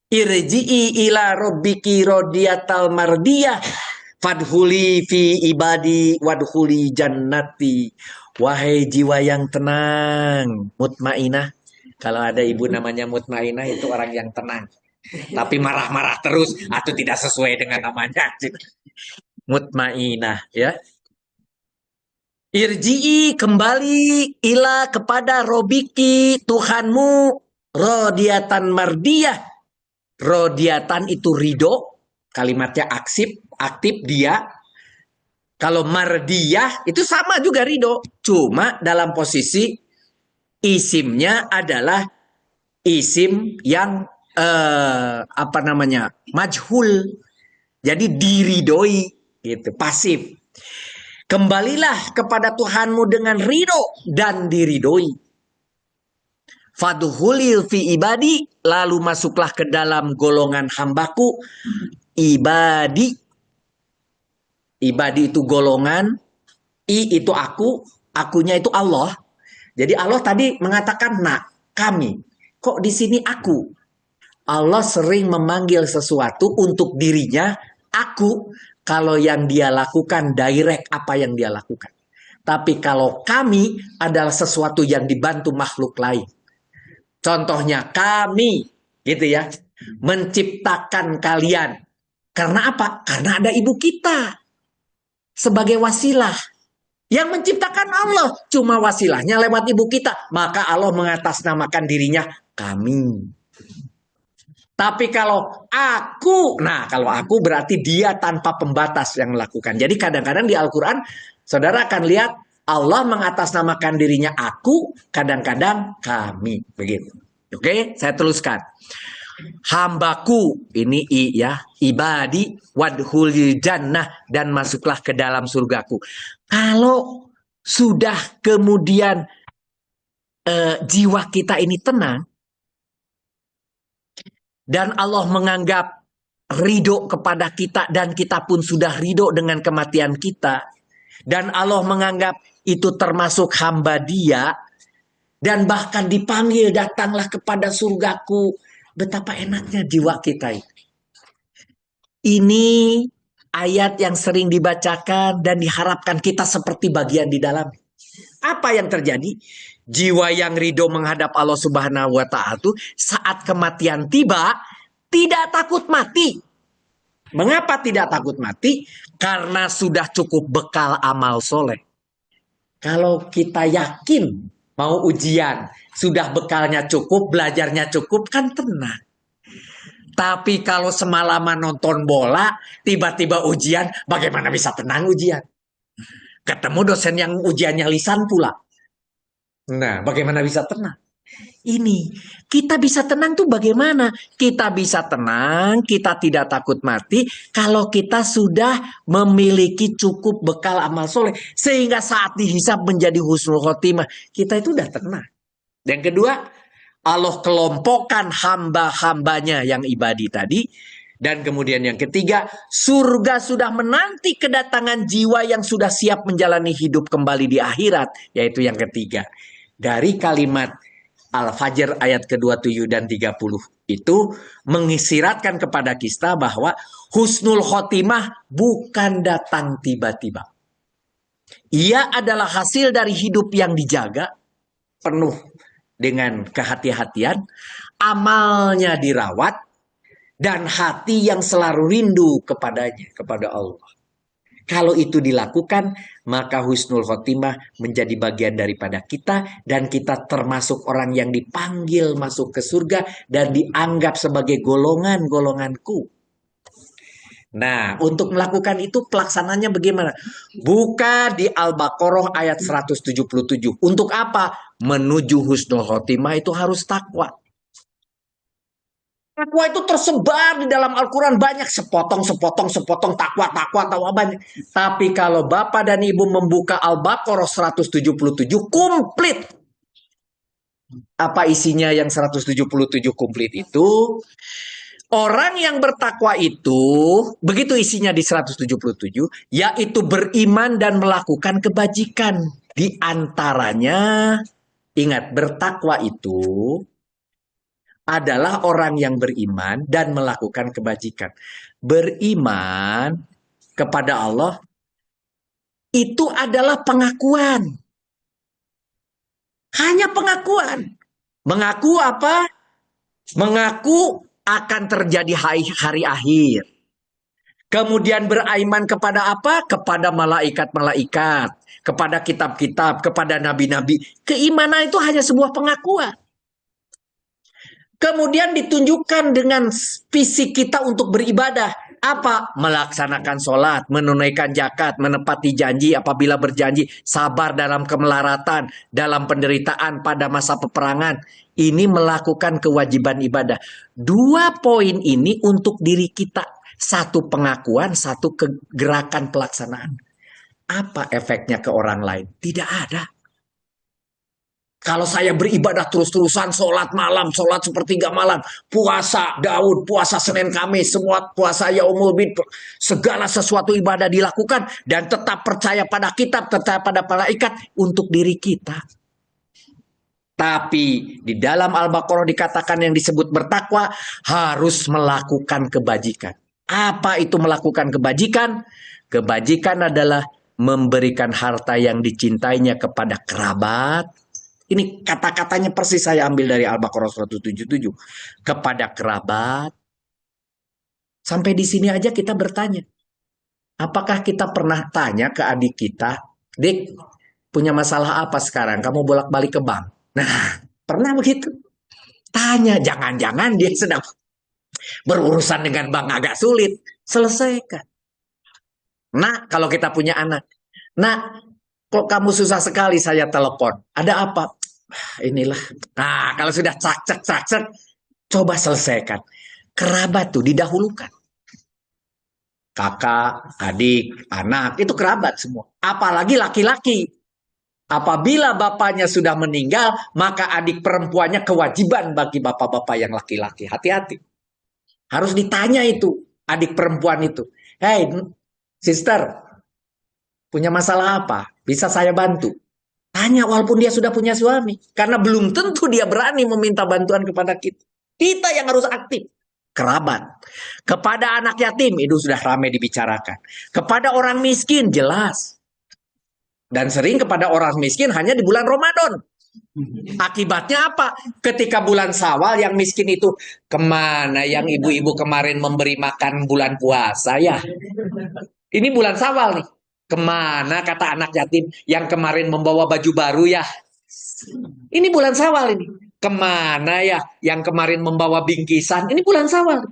Irji'i ila rabbiki rodiyatal mardiyah. Fadhuli fi ibadi wadhuli jannati. Wahai jiwa yang tenang. Mutmainah. Kalau ada ibu namanya mutmainah itu orang yang tenang. Tapi marah-marah terus atau tidak sesuai dengan namanya. Mutmainah ya. Irji'i kembali ila kepada robiki Tuhanmu rodiatan mardiyah. Rodiatan itu ridho, kalimatnya aktif dia. Kalau mardiyah itu sama juga ridho, cuma dalam posisi isimnya adalah isim yang majhul. Jadi diridoi. Itu pasif. Kembalilah kepada Tuhanmu dengan ridho dan diridoi. Fadhulil fi ibadi, lalu masuklah ke dalam golongan hambaku. Ibadi. Ibadi itu golongan. I itu aku. Akunya itu Allah. Jadi Allah tadi mengatakan kami. Kok di sini aku? Allah sering memanggil sesuatu untuk dirinya aku. Kalau yang dia lakukan direct apa yang dia lakukan. Tapi kalau kami adalah sesuatu yang dibantu makhluk lain. Contohnya kami gitu ya. Menciptakan kalian. Karena apa? Karena ada ibu kita. Sebagai wasilah. Yang menciptakan Allah. Cuma wasilahnya lewat ibu kita. Maka Allah mengatasnamakan dirinya kami. Tapi kalau kalau aku berarti dia tanpa pembatas yang melakukan. Jadi kadang-kadang di Al-Quran, saudara akan lihat Allah mengatasnamakan dirinya aku, kadang-kadang kami. Begitu. Oke, saya teruskan. Hambaku, ini ibadi, wadhulil jannah, dan masuklah ke dalam surgaku. Kalau sudah kemudian jiwa kita ini tenang, dan Allah menganggap ridho kepada kita dan kita pun sudah ridho dengan kematian kita, dan Allah menganggap itu termasuk hamba Dia, dan bahkan dipanggil, datanglah kepada surgaku. Betapa enaknya jiwa kita itu. Ini ayat yang sering dibacakan dan diharapkan kita seperti bagian di dalam. Apa yang terjadi? Jiwa yang ridho menghadap Allah Subhanahu wa Ta'ala itu saat kematian tiba tidak takut mati. Mengapa tidak takut mati? Karena sudah cukup bekal amal soleh. Kalau kita yakin mau ujian, sudah bekalnya cukup, belajarnya cukup, kan tenang. Tapi kalau semalaman nonton bola, tiba-tiba ujian, bagaimana bisa tenang ujian? Ketemu dosen yang ujiannya lisan pula. Nah, bagaimana bisa tenang? Ini, kita bisa tenang tuh bagaimana? Kita bisa tenang, kita tidak takut mati kalau kita sudah memiliki cukup bekal amal soleh. Sehingga saat dihisab menjadi husnul khotimah, kita itu udah tenang. Dan kedua, Allah kelompokkan hamba-hambanya yang ibadi tadi. Dan kemudian yang ketiga, surga sudah menanti kedatangan jiwa yang sudah siap menjalani hidup kembali di akhirat. Yaitu yang ketiga. Dari kalimat Al-Fajr ayat ke-27 dan 30 itu mengisyaratkan kepada kita bahwa husnul khotimah bukan datang tiba-tiba. Ia adalah hasil dari hidup yang dijaga, penuh dengan kehati-hatian, amalnya dirawat, dan hati yang selalu rindu kepadanya, kepada Allah. Kalau itu dilakukan, maka husnul khotimah menjadi bagian daripada kita, dan kita termasuk orang yang dipanggil masuk ke surga dan dianggap sebagai golongan-golonganku. Nah, untuk melakukan itu pelaksananya bagaimana? Buka di Al-Baqarah ayat 177. Untuk apa? Menuju husnul khotimah itu harus takwa. Takwa itu tersebar di dalam Al-Quran banyak, sepotong takwa banyak. Tapi kalau Bapak dan Ibu membuka Al-Baqarah 177 komplit. Apa isinya yang 177 komplit itu? Orang yang bertakwa itu, begitu isinya di 177, yaitu beriman dan melakukan kebajikan. Di antaranya, ingat, bertakwa itu adalah orang yang beriman dan melakukan kebajikan. Beriman kepada Allah itu adalah pengakuan. Hanya pengakuan. Mengaku apa? Mengaku akan terjadi hari akhir. Kemudian beriman kepada apa? Kepada malaikat-malaikat, kepada kitab-kitab, kepada nabi-nabi. Keimanan itu hanya sebuah pengakuan. Kemudian ditunjukkan dengan fisik kita untuk beribadah. Apa? Melaksanakan sholat, menunaikan zakat, menepati janji apabila berjanji, sabar dalam kemelaratan, dalam penderitaan pada masa peperangan. Ini melakukan kewajiban ibadah. 2 poin ini untuk diri kita. 1 pengakuan, 1 gerakan pelaksanaan. Apa efeknya ke orang lain? Tidak ada. Kalau saya beribadah terus-terusan, sholat malam, sholat sepertiga malam, puasa Daud, puasa Senin Kamis, semua puasa Yaumul Bid, segala sesuatu ibadah dilakukan, dan tetap percaya pada kitab, percaya pada malaikat untuk diri kita. Tapi di dalam Al-Baqarah dikatakan yang disebut bertakwa harus melakukan kebajikan. Apa itu melakukan kebajikan? Kebajikan adalah memberikan harta yang dicintainya kepada kerabat. Ini kata-katanya persis saya ambil dari Al-Baqarah 177. Kepada kerabat. Sampai di sini aja kita bertanya. Apakah kita pernah tanya ke adik kita, "Dik, punya masalah apa sekarang? Kamu bolak-balik ke bank." Nah, pernah begitu? Tanya, jangan-jangan dia sedang berurusan dengan bank agak sulit. Selesaikan. Nah, kalau kita punya anak. Nah, kok kamu susah sekali saya telepon. Ada apa? Inilah. Nah, kalau sudah cak-cak, coba selesaikan. Kerabat tuh didahulukan. Kakak, adik, anak, itu kerabat semua. Apalagi laki-laki. Apabila bapaknya sudah meninggal, maka adik perempuannya kewajiban bagi bapak-bapak yang laki-laki. Hati-hati. Harus ditanya itu. adik perempuan itu. Hey, sister, punya masalah apa? Bisa saya bantu? Tanya walaupun dia sudah punya suami. Karena belum tentu dia berani meminta bantuan kepada kita. Kita yang harus aktif. Kerabat. Kepada anak yatim, itu sudah ramai dibicarakan. Kepada orang miskin, jelas. Dan sering kepada orang miskin hanya di bulan Ramadan. Akibatnya apa? Ketika bulan Syawal yang miskin itu, kemana yang ibu-ibu kemarin memberi makan bulan puasa ya? Ini bulan Syawal nih. Kemana kata anak yatim yang kemarin membawa baju baru ya? Ini bulan Syawal ini. Kemana ya yang kemarin membawa bingkisan? Ini bulan Syawal.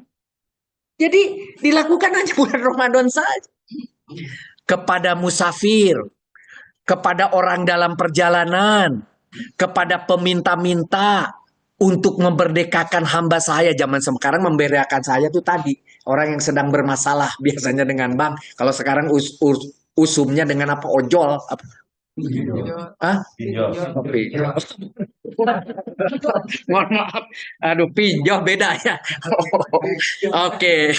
Jadi dilakukan hanya bulan Ramadan saja. Kepada musafir, kepada orang dalam perjalanan, kepada peminta-minta untuk memerdekakan hamba saya. Zaman sekarang memerdekakan saya tuh tadi orang yang sedang bermasalah biasanya dengan bank. Kalau sekarang usumnya dengan apa? Ojol apa? Hah? Pinjol. Mohon maaf. Aduh, pinjol beda ya. Oke.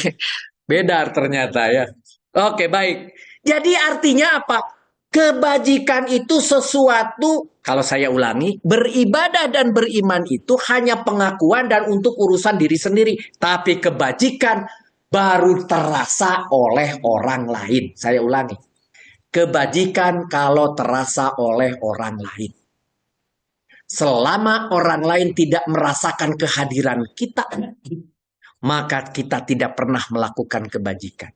Beda ternyata ya. Oke, baik. Jadi artinya apa? Kebajikan itu sesuatu, kalau saya ulangi, beribadah dan beriman itu hanya pengakuan dan untuk urusan diri sendiri. Tapi kebajikan baru terasa oleh orang lain. Saya ulangi. Kebajikan kalau terasa oleh orang lain. Selama orang lain tidak merasakan kehadiran kita, maka kita tidak pernah melakukan kebajikan.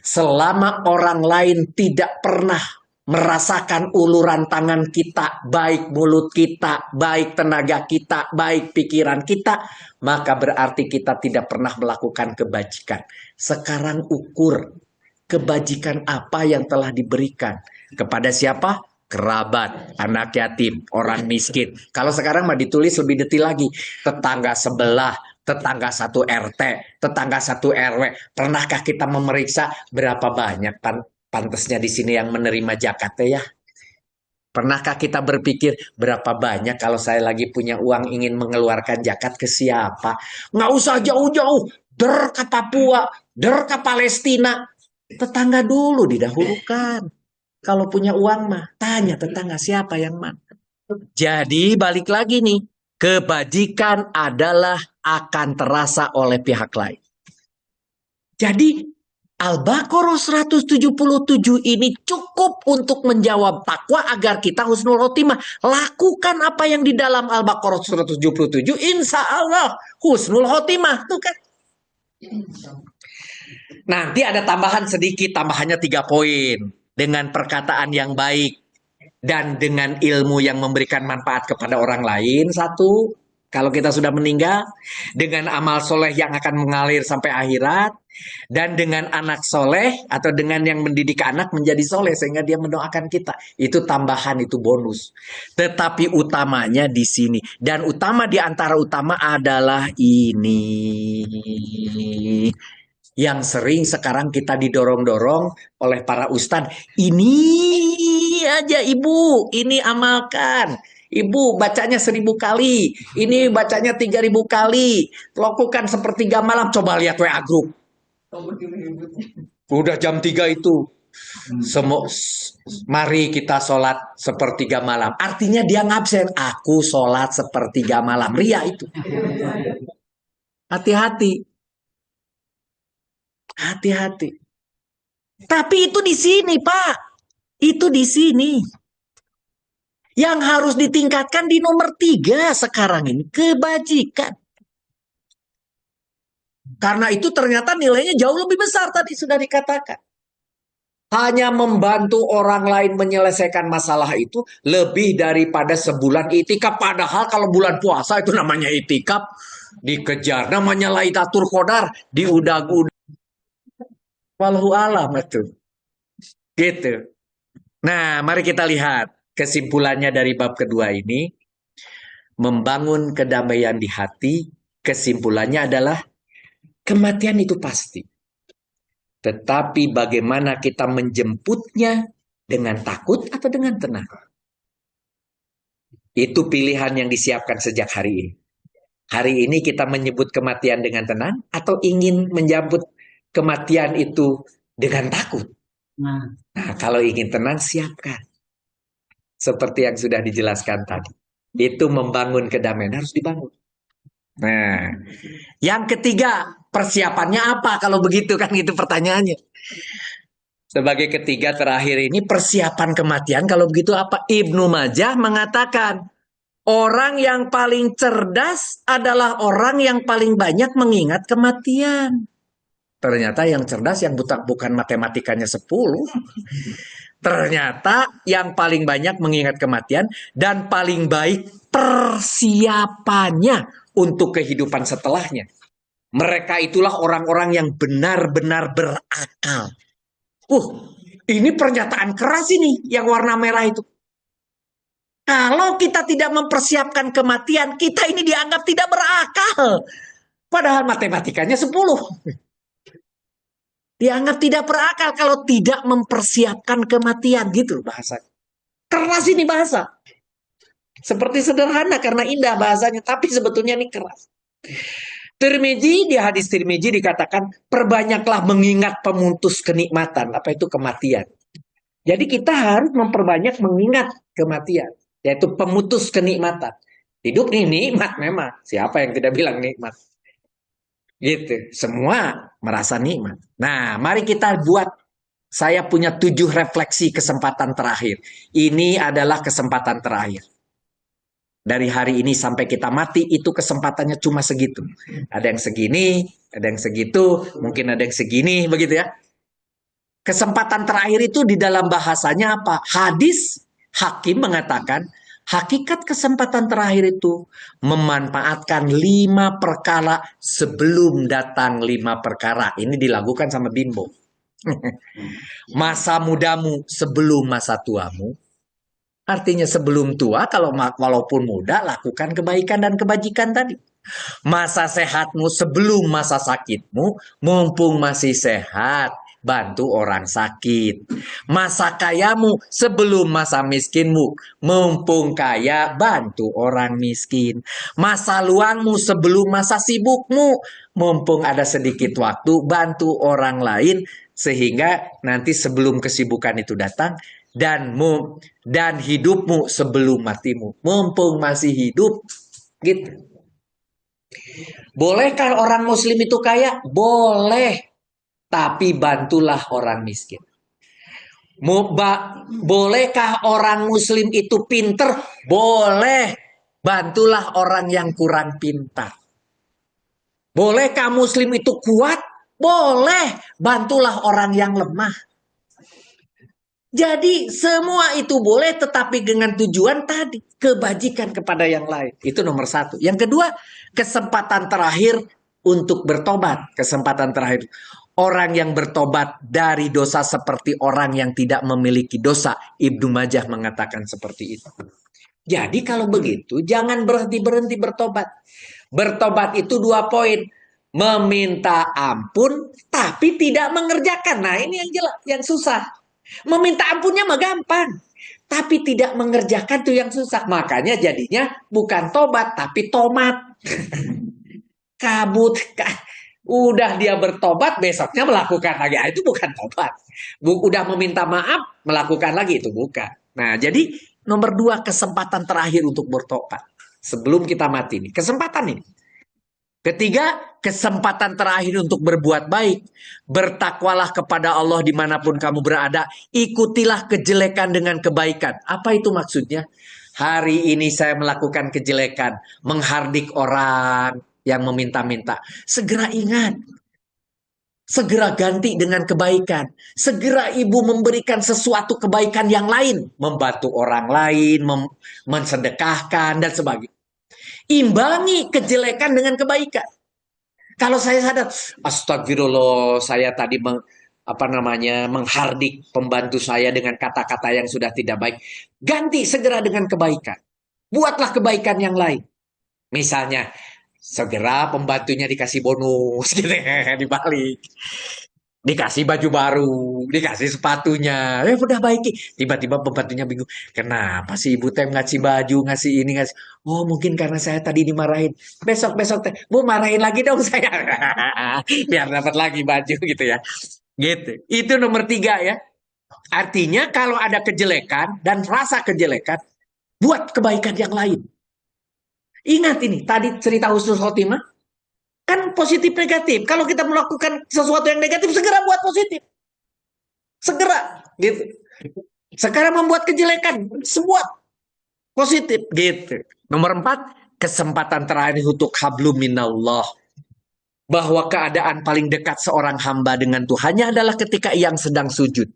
Selama orang lain tidak pernah merasakan uluran tangan kita, baik mulut kita, baik tenaga kita, baik pikiran kita, maka berarti kita tidak pernah melakukan kebajikan. Sekarang ukur kebajikan apa yang telah diberikan kepada siapa? Kerabat, anak yatim, orang miskin. Kalau sekarang mah ditulis lebih detail lagi, tetangga sebelah, tetangga satu RT, tetangga satu RW. Pernahkah kita memeriksa berapa banyak pantasnya di sini yang menerima zakat ya? Pernahkah kita berpikir berapa banyak kalau saya lagi punya uang ingin mengeluarkan zakat ke siapa? Nggak usah jauh-jauh, der ke Papua, der ke Palestina. Tetangga dulu didahulukan. Kalau punya uang mah, tanya tetangga siapa yang mana. Jadi balik lagi nih, kebajikan adalah akan terasa oleh pihak lain. Jadi Al-Baqarah 177 ini cukup untuk menjawab takwa agar kita husnul khotimah. Lakukan apa yang di dalam Al-Baqarah 177, insya Allah husnul khotimah. Tuh kan. Nanti ada tambahan sedikit, tambahannya 3 poin. Dengan perkataan yang baik dan dengan ilmu yang memberikan manfaat kepada orang lain, 1. Kalau kita sudah meninggal, dengan amal soleh yang akan mengalir sampai akhirat, dan dengan anak soleh atau dengan yang mendidik anak menjadi soleh sehingga dia mendoakan kita. Itu tambahan, itu bonus. Tetapi utamanya di sini. Dan utama di antara utama adalah ini. Yang sering sekarang kita didorong-dorong oleh para ustadz. Ini aja ibu, ini amalkan. Ibu bacanya 1000 kali, ini bacanya 3000 kali. Lakukan sepertiga malam, coba lihat WA group. Udah jam 3 itu. Mari kita sholat sepertiga malam. Artinya dia ngabsen. Aku sholat sepertiga malam. Ria itu. Hati-hati. Hati-hati. Tapi itu di sini, Pak. Itu di sini. Yang harus ditingkatkan di nomor 3 sekarang ini. Kebajikan. Karena itu ternyata nilainya jauh lebih besar tadi sudah dikatakan. Hanya membantu orang lain menyelesaikan masalah itu lebih daripada sebulan itikaf. Padahal kalau bulan puasa itu namanya itikaf. Dikejar. Namanya Lailatul Qadar. Diudag-udag. Wallahu alam itu. Gitu. Nah, mari kita lihat kesimpulannya dari bab kedua ini. Membangun kedamaian di hati. Kesimpulannya adalah kematian itu pasti. Tetapi bagaimana kita menjemputnya dengan takut atau dengan tenang. Itu pilihan yang disiapkan sejak hari ini. Hari ini kita menyebut kematian dengan tenang atau ingin menjemput kematian itu dengan takut. Nah, Nah, kalau ingin tenang, siapkan. Seperti yang sudah dijelaskan tadi. Itu membangun kedamaian, harus dibangun. Nah, yang ketiga, persiapannya apa kalau begitu kan gitu pertanyaannya. Sebagai ketiga terakhir ini persiapan kematian kalau begitu apa? Ibnu Majah mengatakan orang yang paling cerdas adalah orang yang paling banyak mengingat kematian. Ternyata yang cerdas yang bukan matematikanya 10. Ternyata yang paling banyak mengingat kematian dan paling baik persiapannya untuk kehidupan setelahnya. Mereka itulah orang-orang yang benar-benar berakal. Uh, ini pernyataan keras ini yang warna merah itu. Kalau kita tidak mempersiapkan kematian, kita ini dianggap tidak berakal. Padahal matematikanya 10. Dianggap tidak berakal kalau tidak mempersiapkan kematian. Gitu bahasanya. Keras ini bahasa. Seperti sederhana karena indah bahasanya, tapi sebetulnya ini keras. Tirmizi, di hadis Tirmizi dikatakan, perbanyaklah mengingat pemutus kenikmatan. Apa itu kematian? Jadi kita harus memperbanyak mengingat kematian. Yaitu pemutus kenikmatan. Hidup ini nikmat memang. Siapa yang tidak bilang nikmat? Gitu. Semua merasa nikmat. Nah, mari kita buat. Saya punya 7 refleksi kesempatan terakhir. Ini adalah kesempatan terakhir. Dari hari ini sampai kita mati itu kesempatannya cuma segitu. Ada yang segini, ada yang segitu, mungkin ada yang segini, begitu ya. Kesempatan terakhir itu di dalam bahasanya apa? Hadis Hakim mengatakan, hakikat kesempatan terakhir itu memanfaatkan 5 perkara sebelum datang 5 perkara. Ini dilakukan sama Bimbo. Masa mudamu sebelum masa tuamu. Artinya sebelum tua, kalau walaupun muda, lakukan kebaikan dan kebajikan tadi. Masa sehatmu sebelum masa sakitmu, mumpung masih sehat, bantu orang sakit. Masa kayamu sebelum masa miskinmu, mumpung kaya, bantu orang miskin. Masa luangmu sebelum masa sibukmu, mumpung ada sedikit waktu, bantu orang lain, sehingga nanti sebelum kesibukan itu datang, dan hidupmu sebelum matimu, mumpung masih hidup, gitu. Bolehkah orang muslim itu kaya? Boleh, tapi bantulah orang miskin. Bolehkah orang muslim itu pinter? Boleh, bantulah orang yang kurang pintar. Bolehkah muslim itu kuat? Boleh, bantulah orang yang lemah. Jadi semua itu boleh, tetapi dengan tujuan tadi, kebajikan kepada yang lain. Itu nomor 1. Yang kedua, kesempatan terakhir untuk bertobat. Kesempatan terakhir. Orang yang bertobat dari dosa seperti orang yang tidak memiliki dosa. Ibnu Majah mengatakan seperti itu. Jadi kalau begitu, jangan berhenti-berhenti bertobat. Bertobat itu 2 poin. Meminta ampun, tapi tidak mengerjakan. Nah ini yang jelas, yang susah. Meminta ampunnya mah gampang. Tapi tidak mengerjakan tuh yang susah. Makanya jadinya bukan tobat, tapi tomat. Kabut. Udah dia bertobat, besoknya melakukan lagi. Itu bukan tobat. Udah meminta maaf, melakukan lagi. Itu bukan. Nah, jadi nomor 2, kesempatan terakhir untuk bertobat. Sebelum kita mati nih. Kesempatan ini. Ketiga, kesempatan terakhir untuk berbuat baik. Bertakwalah kepada Allah dimanapun kamu berada. Ikutilah kejelekan dengan kebaikan. Apa itu maksudnya? Hari ini saya melakukan kejelekan. Menghardik orang yang meminta-minta. Segera ingat. Segera ganti dengan kebaikan. Segera ibu memberikan sesuatu kebaikan yang lain. Membantu orang lain, mensedekahkan, dan sebagainya. Imbangi kejelekan dengan kebaikan. Kalau saya sadar, astagfirullah, saya tadi menghardik pembantu saya dengan kata-kata yang sudah tidak baik. Ganti segera dengan kebaikan. Buatlah kebaikan yang lain. Misalnya, segera pembantunya dikasih bonus gitu ya, dibalik. Dikasih baju baru, dikasih sepatunya, udah baiki. Tiba-tiba pembantunya bingung, kenapa sih ibu teh ngasih baju, ngasih ini, ngasih. Oh mungkin karena saya tadi dimarahin. Besok-besok teh, bu marahin lagi dong saya. Biar dapat lagi baju gitu ya. Gitu. Itu nomor tiga ya. Artinya kalau ada kejelekan dan rasa kejelekan, buat kebaikan yang lain. Ingat ini, tadi cerita Husnul Khotimah, kan positif negatif. Kalau kita melakukan sesuatu yang negatif, segera buat positif. Segera, gitu. Sekarang membuat kejelekan, semua positif, gitu. Nomor empat, kesempatan terakhir untuk hablum minallah. Bahwa keadaan paling dekat seorang hamba dengan Tuhannya adalah ketika ia sedang sujud.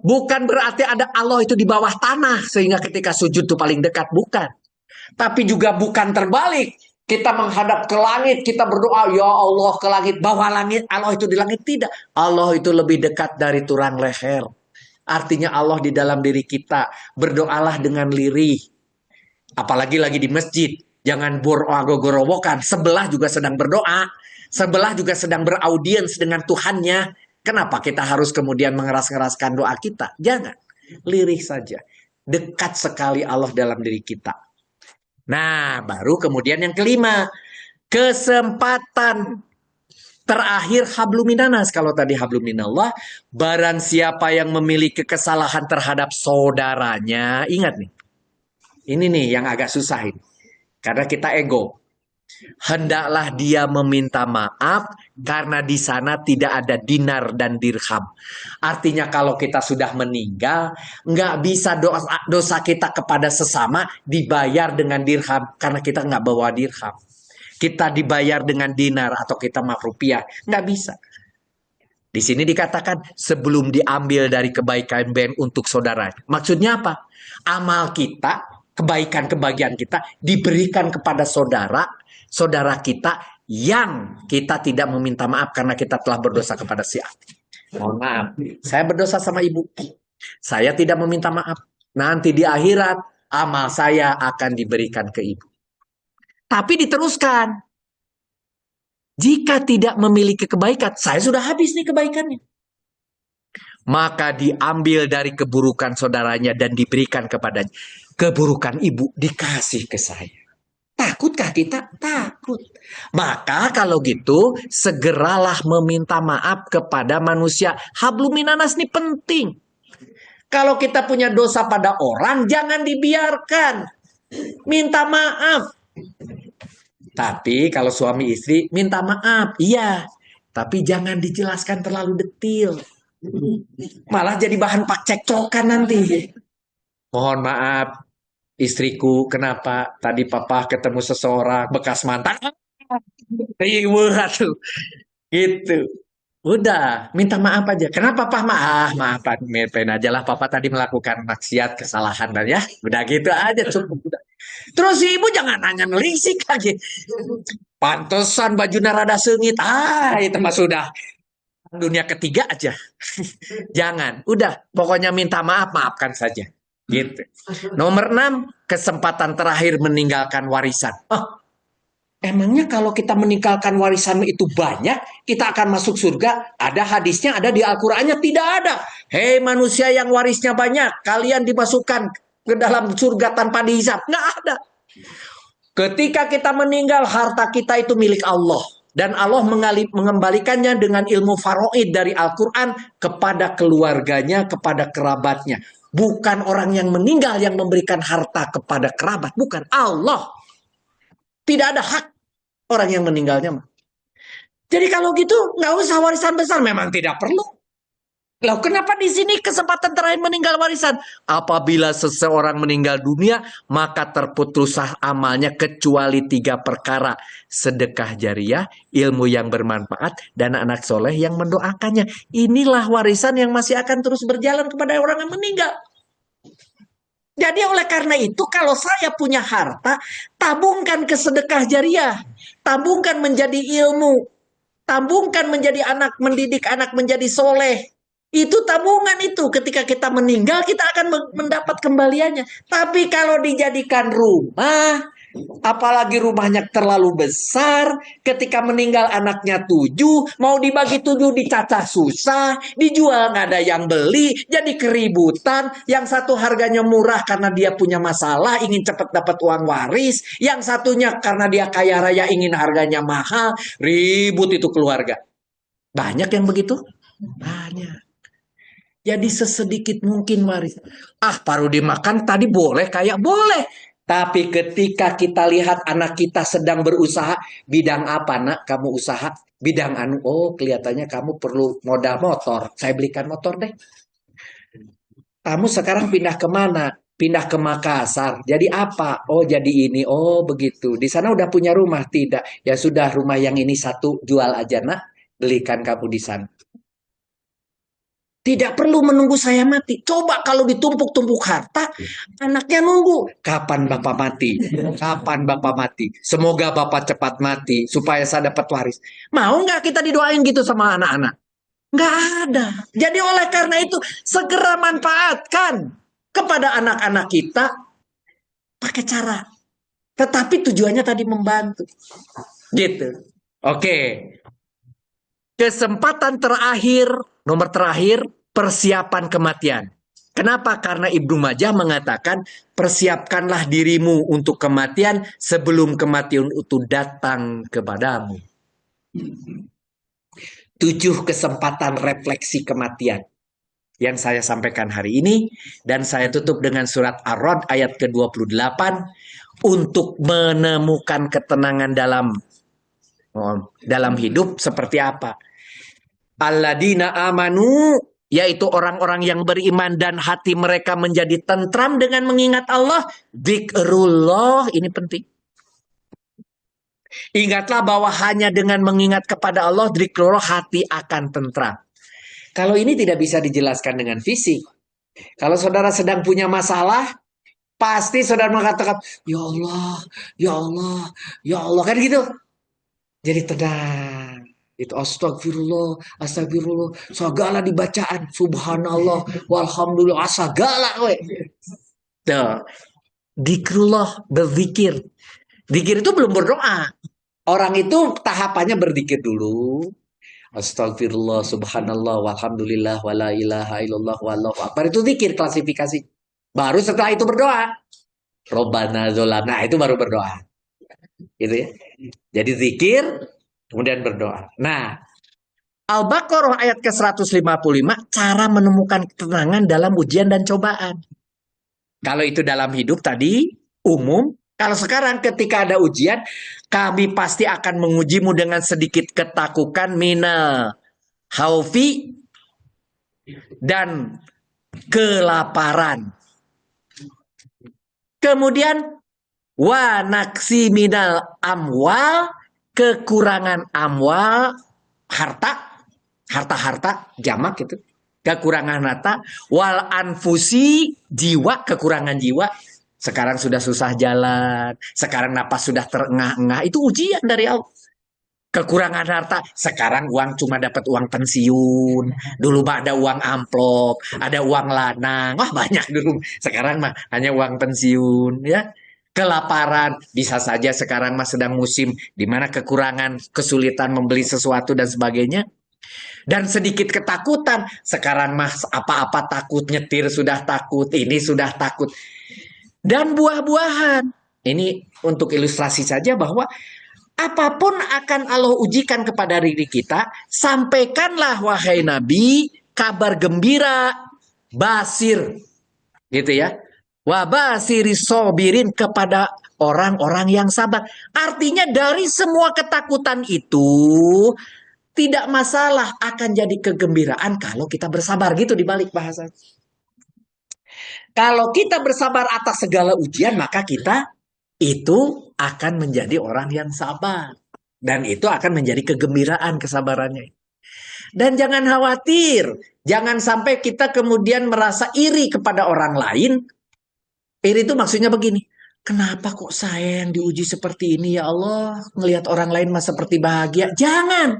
Bukan berarti ada Allah itu di bawah tanah, sehingga ketika sujud itu paling dekat, bukan. Tapi juga bukan terbalik. Kita menghadap ke langit, kita berdoa, ya Allah ke langit, bawah langit, Allah itu di langit. Tidak. Allah itu lebih dekat dari tulang leher. Artinya Allah di dalam diri kita. Berdoalah dengan lirih. Apalagi lagi di masjid. Jangan gorowokan. Sebelah juga sedang berdoa. Sebelah juga sedang beraudiens dengan Tuhannya. Kenapa kita harus kemudian mengeras-ngeraskan doa kita? Jangan. Lirih saja. Dekat sekali Allah dalam diri kita. Nah, baru kemudian yang kelima, kesempatan terakhir habluminanas. Kalau tadi habluminallah, barang siapa yang memiliki kesalahan terhadap saudaranya, ingat nih, ini nih yang agak susah ini, karena kita ego. Hendaklah dia meminta maaf karena di sana tidak ada dinar dan dirham. Artinya kalau kita sudah meninggal, nggak bisa dosa kita kepada sesama dibayar dengan dirham karena kita nggak bawa dirham. Kita dibayar dengan dinar atau kita maaf rupiah, nggak bisa. Di sini dikatakan sebelum diambil dari kebaikan ben untuk saudara. Maksudnya apa? Amal kita, kebaikan-kebahagiaan kita diberikan kepada saudara kita yang kita tidak meminta maaf karena kita telah berdosa kepada si A. Mohon maaf, saya berdosa sama ibu. Saya tidak meminta maaf. Nanti di akhirat amal saya akan diberikan ke ibu. Tapi diteruskan. Jika tidak memiliki kebaikan, saya sudah habis nih kebaikannya. Maka diambil dari keburukan saudaranya dan diberikan kepadanya. Keburukan ibu dikasih ke saya. Takutkah kita? Takut. Maka kalau gitu, segeralah meminta maaf kepada manusia. Habluminanas ini penting. Kalau kita punya dosa pada orang, jangan dibiarkan. Minta maaf. Tapi kalau suami istri, minta maaf. Iya. Tapi jangan dijelaskan terlalu detil. Malah jadi bahan cekcokan nanti. Mohon maaf, istriku, kenapa tadi papa ketemu seseorang bekas mantan? Riweuh tuh. Gitu. Udah, minta maaf aja. Kenapa papa maafin aja lah papa tadi melakukan maksiat, kesalahan dan ya. Udah gitu aja cukup. Udah. Terus si ibu jangan nanya nelisik lagi. Pantesan bajunya rada sengit. Itu mah sudah dunia ketiga aja. Jangan. Udah, pokoknya minta maaf, maafkan saja. Gitu. Nomor 6, kesempatan terakhir meninggalkan warisan. Emangnya kalau kita meninggalkan warisan itu banyak, kita akan masuk surga? Ada hadisnya, ada di Al-Qur'annya? Tidak ada. Hei manusia yang warisnya banyak, kalian dimasukkan ke dalam surga tanpa dihisap. Nggak ada. Ketika kita meninggal, harta kita itu milik Allah. Dan Allah mengembalikannya dengan ilmu faraid dari Al-Quran kepada keluarganya, kepada kerabatnya. Bukan orang yang meninggal yang memberikan harta kepada kerabat. Bukan. Allah. Tidak ada hak orang yang meninggalnya. Jadi kalau gitu, nggak usah warisan besar. Memang tidak perlu. Loh, kenapa di sini kesempatan terakhir meninggal warisan? Apabila seseorang meninggal dunia, maka terputuslah amalnya kecuali 3 perkara. Sedekah jariah, ilmu yang bermanfaat, dan anak soleh yang mendoakannya. Inilah warisan yang masih akan terus berjalan kepada orang yang meninggal. Jadi oleh karena itu, kalau saya punya harta, tabungkan ke sedekah jariah. Tabungkan menjadi ilmu. Tabungkan menjadi anak, mendidik anak menjadi soleh. Itu tabungan itu. Ketika kita meninggal, kita akan mendapat kembaliannya. Tapi kalau dijadikan rumah, Apalagi rumahnya terlalu besar, ketika meninggal anaknya 7, mau dibagi 7 dicacah susah, dijual nggak ada yang beli, jadi keributan. Yang satu harganya murah karena dia punya masalah, ingin cepat dapat uang waris. Yang satunya karena dia kaya raya, ingin harganya mahal, ribut itu keluarga. Banyak yang begitu? Banyak. Jadi sesedikit mungkin waris. Paruh dimakan tadi boleh kayak boleh. Tapi ketika kita lihat anak kita sedang berusaha, bidang apa nak kamu usaha? Bidang anu, oh kelihatannya kamu perlu modal motor. Saya belikan motor deh. Kamu sekarang pindah kemana? Pindah ke Makassar. Jadi apa? Oh jadi ini. Oh begitu. Di sana udah punya rumah? Tidak. Ya sudah rumah yang ini satu jual aja nak. Belikan kamu di sana. Tidak perlu menunggu saya mati. Coba kalau ditumpuk-tumpuk harta, anaknya nunggu. Kapan Bapak mati? Kapan Bapak mati? Semoga Bapak cepat mati, supaya saya dapat waris. Mau nggak kita didoain gitu sama anak-anak? Nggak ada. Jadi oleh karena itu, segera manfaatkan kepada anak-anak kita pakai cara. Tetapi tujuannya tadi membantu. Gitu. Oke. Kesempatan terakhir, nomor terakhir, persiapan kematian. Kenapa? Karena Ibnu Majah mengatakan, persiapkanlah dirimu untuk kematian sebelum kematian itu datang kepadamu. 7 kesempatan refleksi kematian yang saya sampaikan hari ini, dan saya tutup dengan surat Ar-Ra'd ayat ke-28 untuk menemukan ketenangan dalam hidup seperti apa. Alladzina amanu, yaitu orang-orang yang beriman dan hati mereka menjadi tentram dengan mengingat Allah. Dzikrullah, ini penting. Ingatlah bahwa hanya dengan mengingat kepada Allah, dzikrullah, hati akan tentram. Kalau ini tidak bisa dijelaskan dengan fisik. Kalau saudara sedang punya masalah, pasti saudara mengatakan, ya Allah, ya Allah, ya Allah, kan gitu. Jadi tenang. Itu astagfirullah, astagfirullah, segala dibacaan, subhanallah, walhamdulillah, segala we. Tuh, zikrullah, berzikir. Zikir itu belum berdoa. Orang itu tahapannya berzikir dulu. Astagfirullah, subhanallah, walhamdulillah, wala ilaha illallah, wallahu akbar. Itu zikir klasifikasi. Baru setelah itu berdoa. Robbana zolamna, itu baru berdoa. Gitu ya. Jadi zikir, kemudian berdoa. Nah, Al-Baqarah ayat ke-155, cara menemukan ketenangan dalam ujian dan cobaan. Kalau itu dalam hidup tadi, umum. Kalau sekarang ketika ada ujian, kami pasti akan mengujimu dengan sedikit ketakutan, minal khaufi, dan kelaparan. Kemudian, wa naksi minal amwal, kekurangan amwal, harta jamak itu, kekurangan harta, wal anfusi, jiwa, kekurangan jiwa. Sekarang sudah susah jalan, sekarang napas sudah terengah-engah, itu ujian dari Allah. Kekurangan harta, sekarang uang cuma dapat uang pensiun, dulu mah ada uang amplop, ada uang lanang, wah banyak dulu. Sekarang mah hanya uang pensiun, ya. Kelaparan, bisa saja sekarang mah sedang musim di mana kekurangan, kesulitan membeli sesuatu dan sebagainya. Dan sedikit ketakutan, sekarang mah apa-apa takut, nyetir sudah takut, ini sudah takut. Dan buah-buahan. Ini untuk ilustrasi saja bahwa apapun akan Allah ujikan kepada diri kita, sampaikanlah wahai Nabi, kabar gembira, basir. Gitu ya. Wabasiri sobirin, kepada orang-orang yang sabar. Artinya dari semua ketakutan itu, tidak masalah, akan jadi kegembiraan kalau kita bersabar. Gitu dibalik bahasa. Kalau kita bersabar atas segala ujian, maka kita itu akan menjadi orang yang sabar. Dan itu akan menjadi kegembiraan kesabarannya. Dan jangan khawatir. Jangan sampai kita kemudian merasa iri kepada orang lain. Iri itu maksudnya begini. Kenapa kok saya yang diuji seperti ini ya Allah? Ngelihat orang lain mah seperti bahagia. Jangan.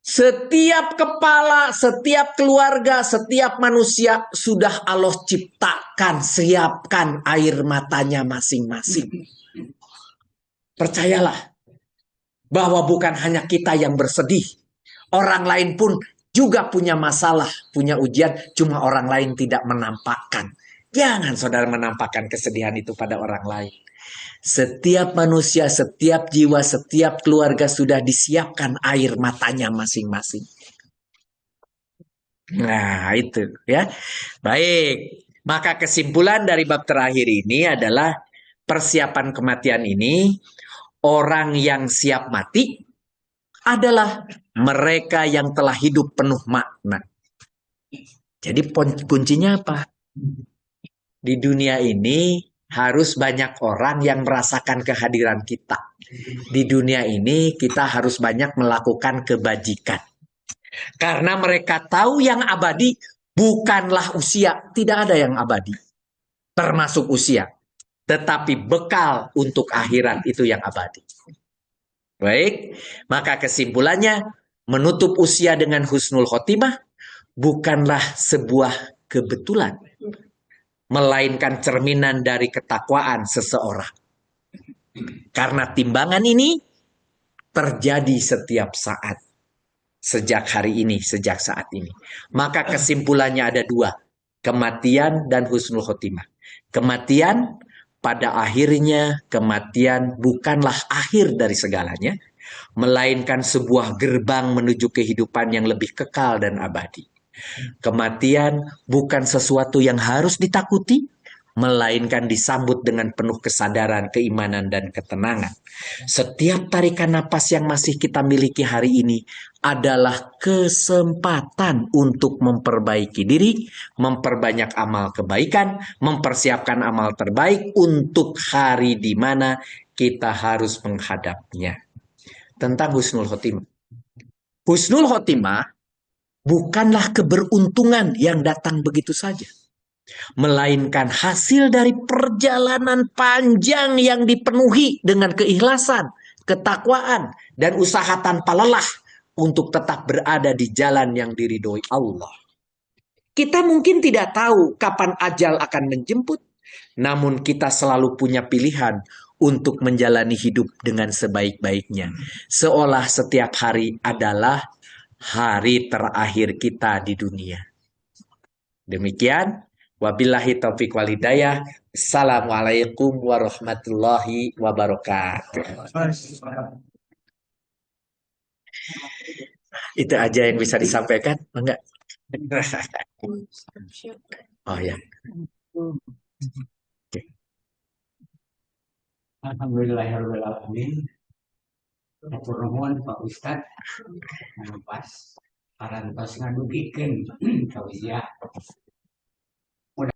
Setiap kepala, setiap keluarga, setiap manusia sudah Allah ciptakan, siapkan air matanya masing-masing. Percayalah bahwa bukan hanya kita yang bersedih. Orang lain pun juga punya masalah, punya ujian, cuma orang lain tidak menampakkan. Jangan saudara menampakkan kesedihan itu pada orang lain. Setiap manusia, setiap jiwa, setiap keluarga sudah disiapkan air matanya masing-masing. Nah, itu ya. Baik. Maka kesimpulan dari bab terakhir ini adalah persiapan kematian ini, orang yang siap mati adalah mereka yang telah hidup penuh makna. Jadi kuncinya apa? Di dunia ini harus banyak orang yang merasakan kehadiran kita. Di dunia ini kita harus banyak melakukan kebajikan. Karena mereka tahu yang abadi bukanlah usia. Tidak ada yang abadi. Termasuk usia. Tetapi bekal untuk akhirat itu yang abadi. Baik, maka kesimpulannya menutup usia dengan husnul khotimah bukanlah sebuah kebetulan. Melainkan cerminan dari ketakwaan seseorang. Karena timbangan ini terjadi setiap saat. Sejak hari ini, sejak saat ini. Maka kesimpulannya ada dua. Kematian dan husnul khotimah. Kematian pada akhirnya kematian bukanlah akhir dari segalanya. Melainkan sebuah gerbang menuju kehidupan yang lebih kekal dan abadi. Kematian bukan sesuatu yang harus ditakuti. Melainkan disambut dengan penuh kesadaran, keimanan, dan ketenangan. Setiap tarikan napas yang masih kita miliki hari ini adalah kesempatan untuk memperbaiki diri, memperbanyak amal kebaikan, mempersiapkan amal terbaik untuk hari di mana kita harus menghadapnya. Tentang husnul khotimah. Husnul khotimah bukanlah keberuntungan yang datang begitu saja. Melainkan hasil dari perjalanan panjang yang dipenuhi dengan keikhlasan, ketakwaan, dan usaha tanpa lelah untuk tetap berada di jalan yang diridhoi Allah. Kita mungkin tidak tahu kapan ajal akan menjemput, namun kita selalu punya pilihan untuk menjalani hidup dengan sebaik-baiknya. Seolah setiap hari adalah hari terakhir kita di dunia. Demikian. Wabillahi taufiq wal hidayah. Assalamualaikum warahmatullahi wabarakatuh. Itu aja yang bisa disampaikan, enggak? Oh ya. Okay. Alhamdulillahirrahmanirrahim. Atur nuhun Pak Ustad pas parantos ngadugikeun kawijian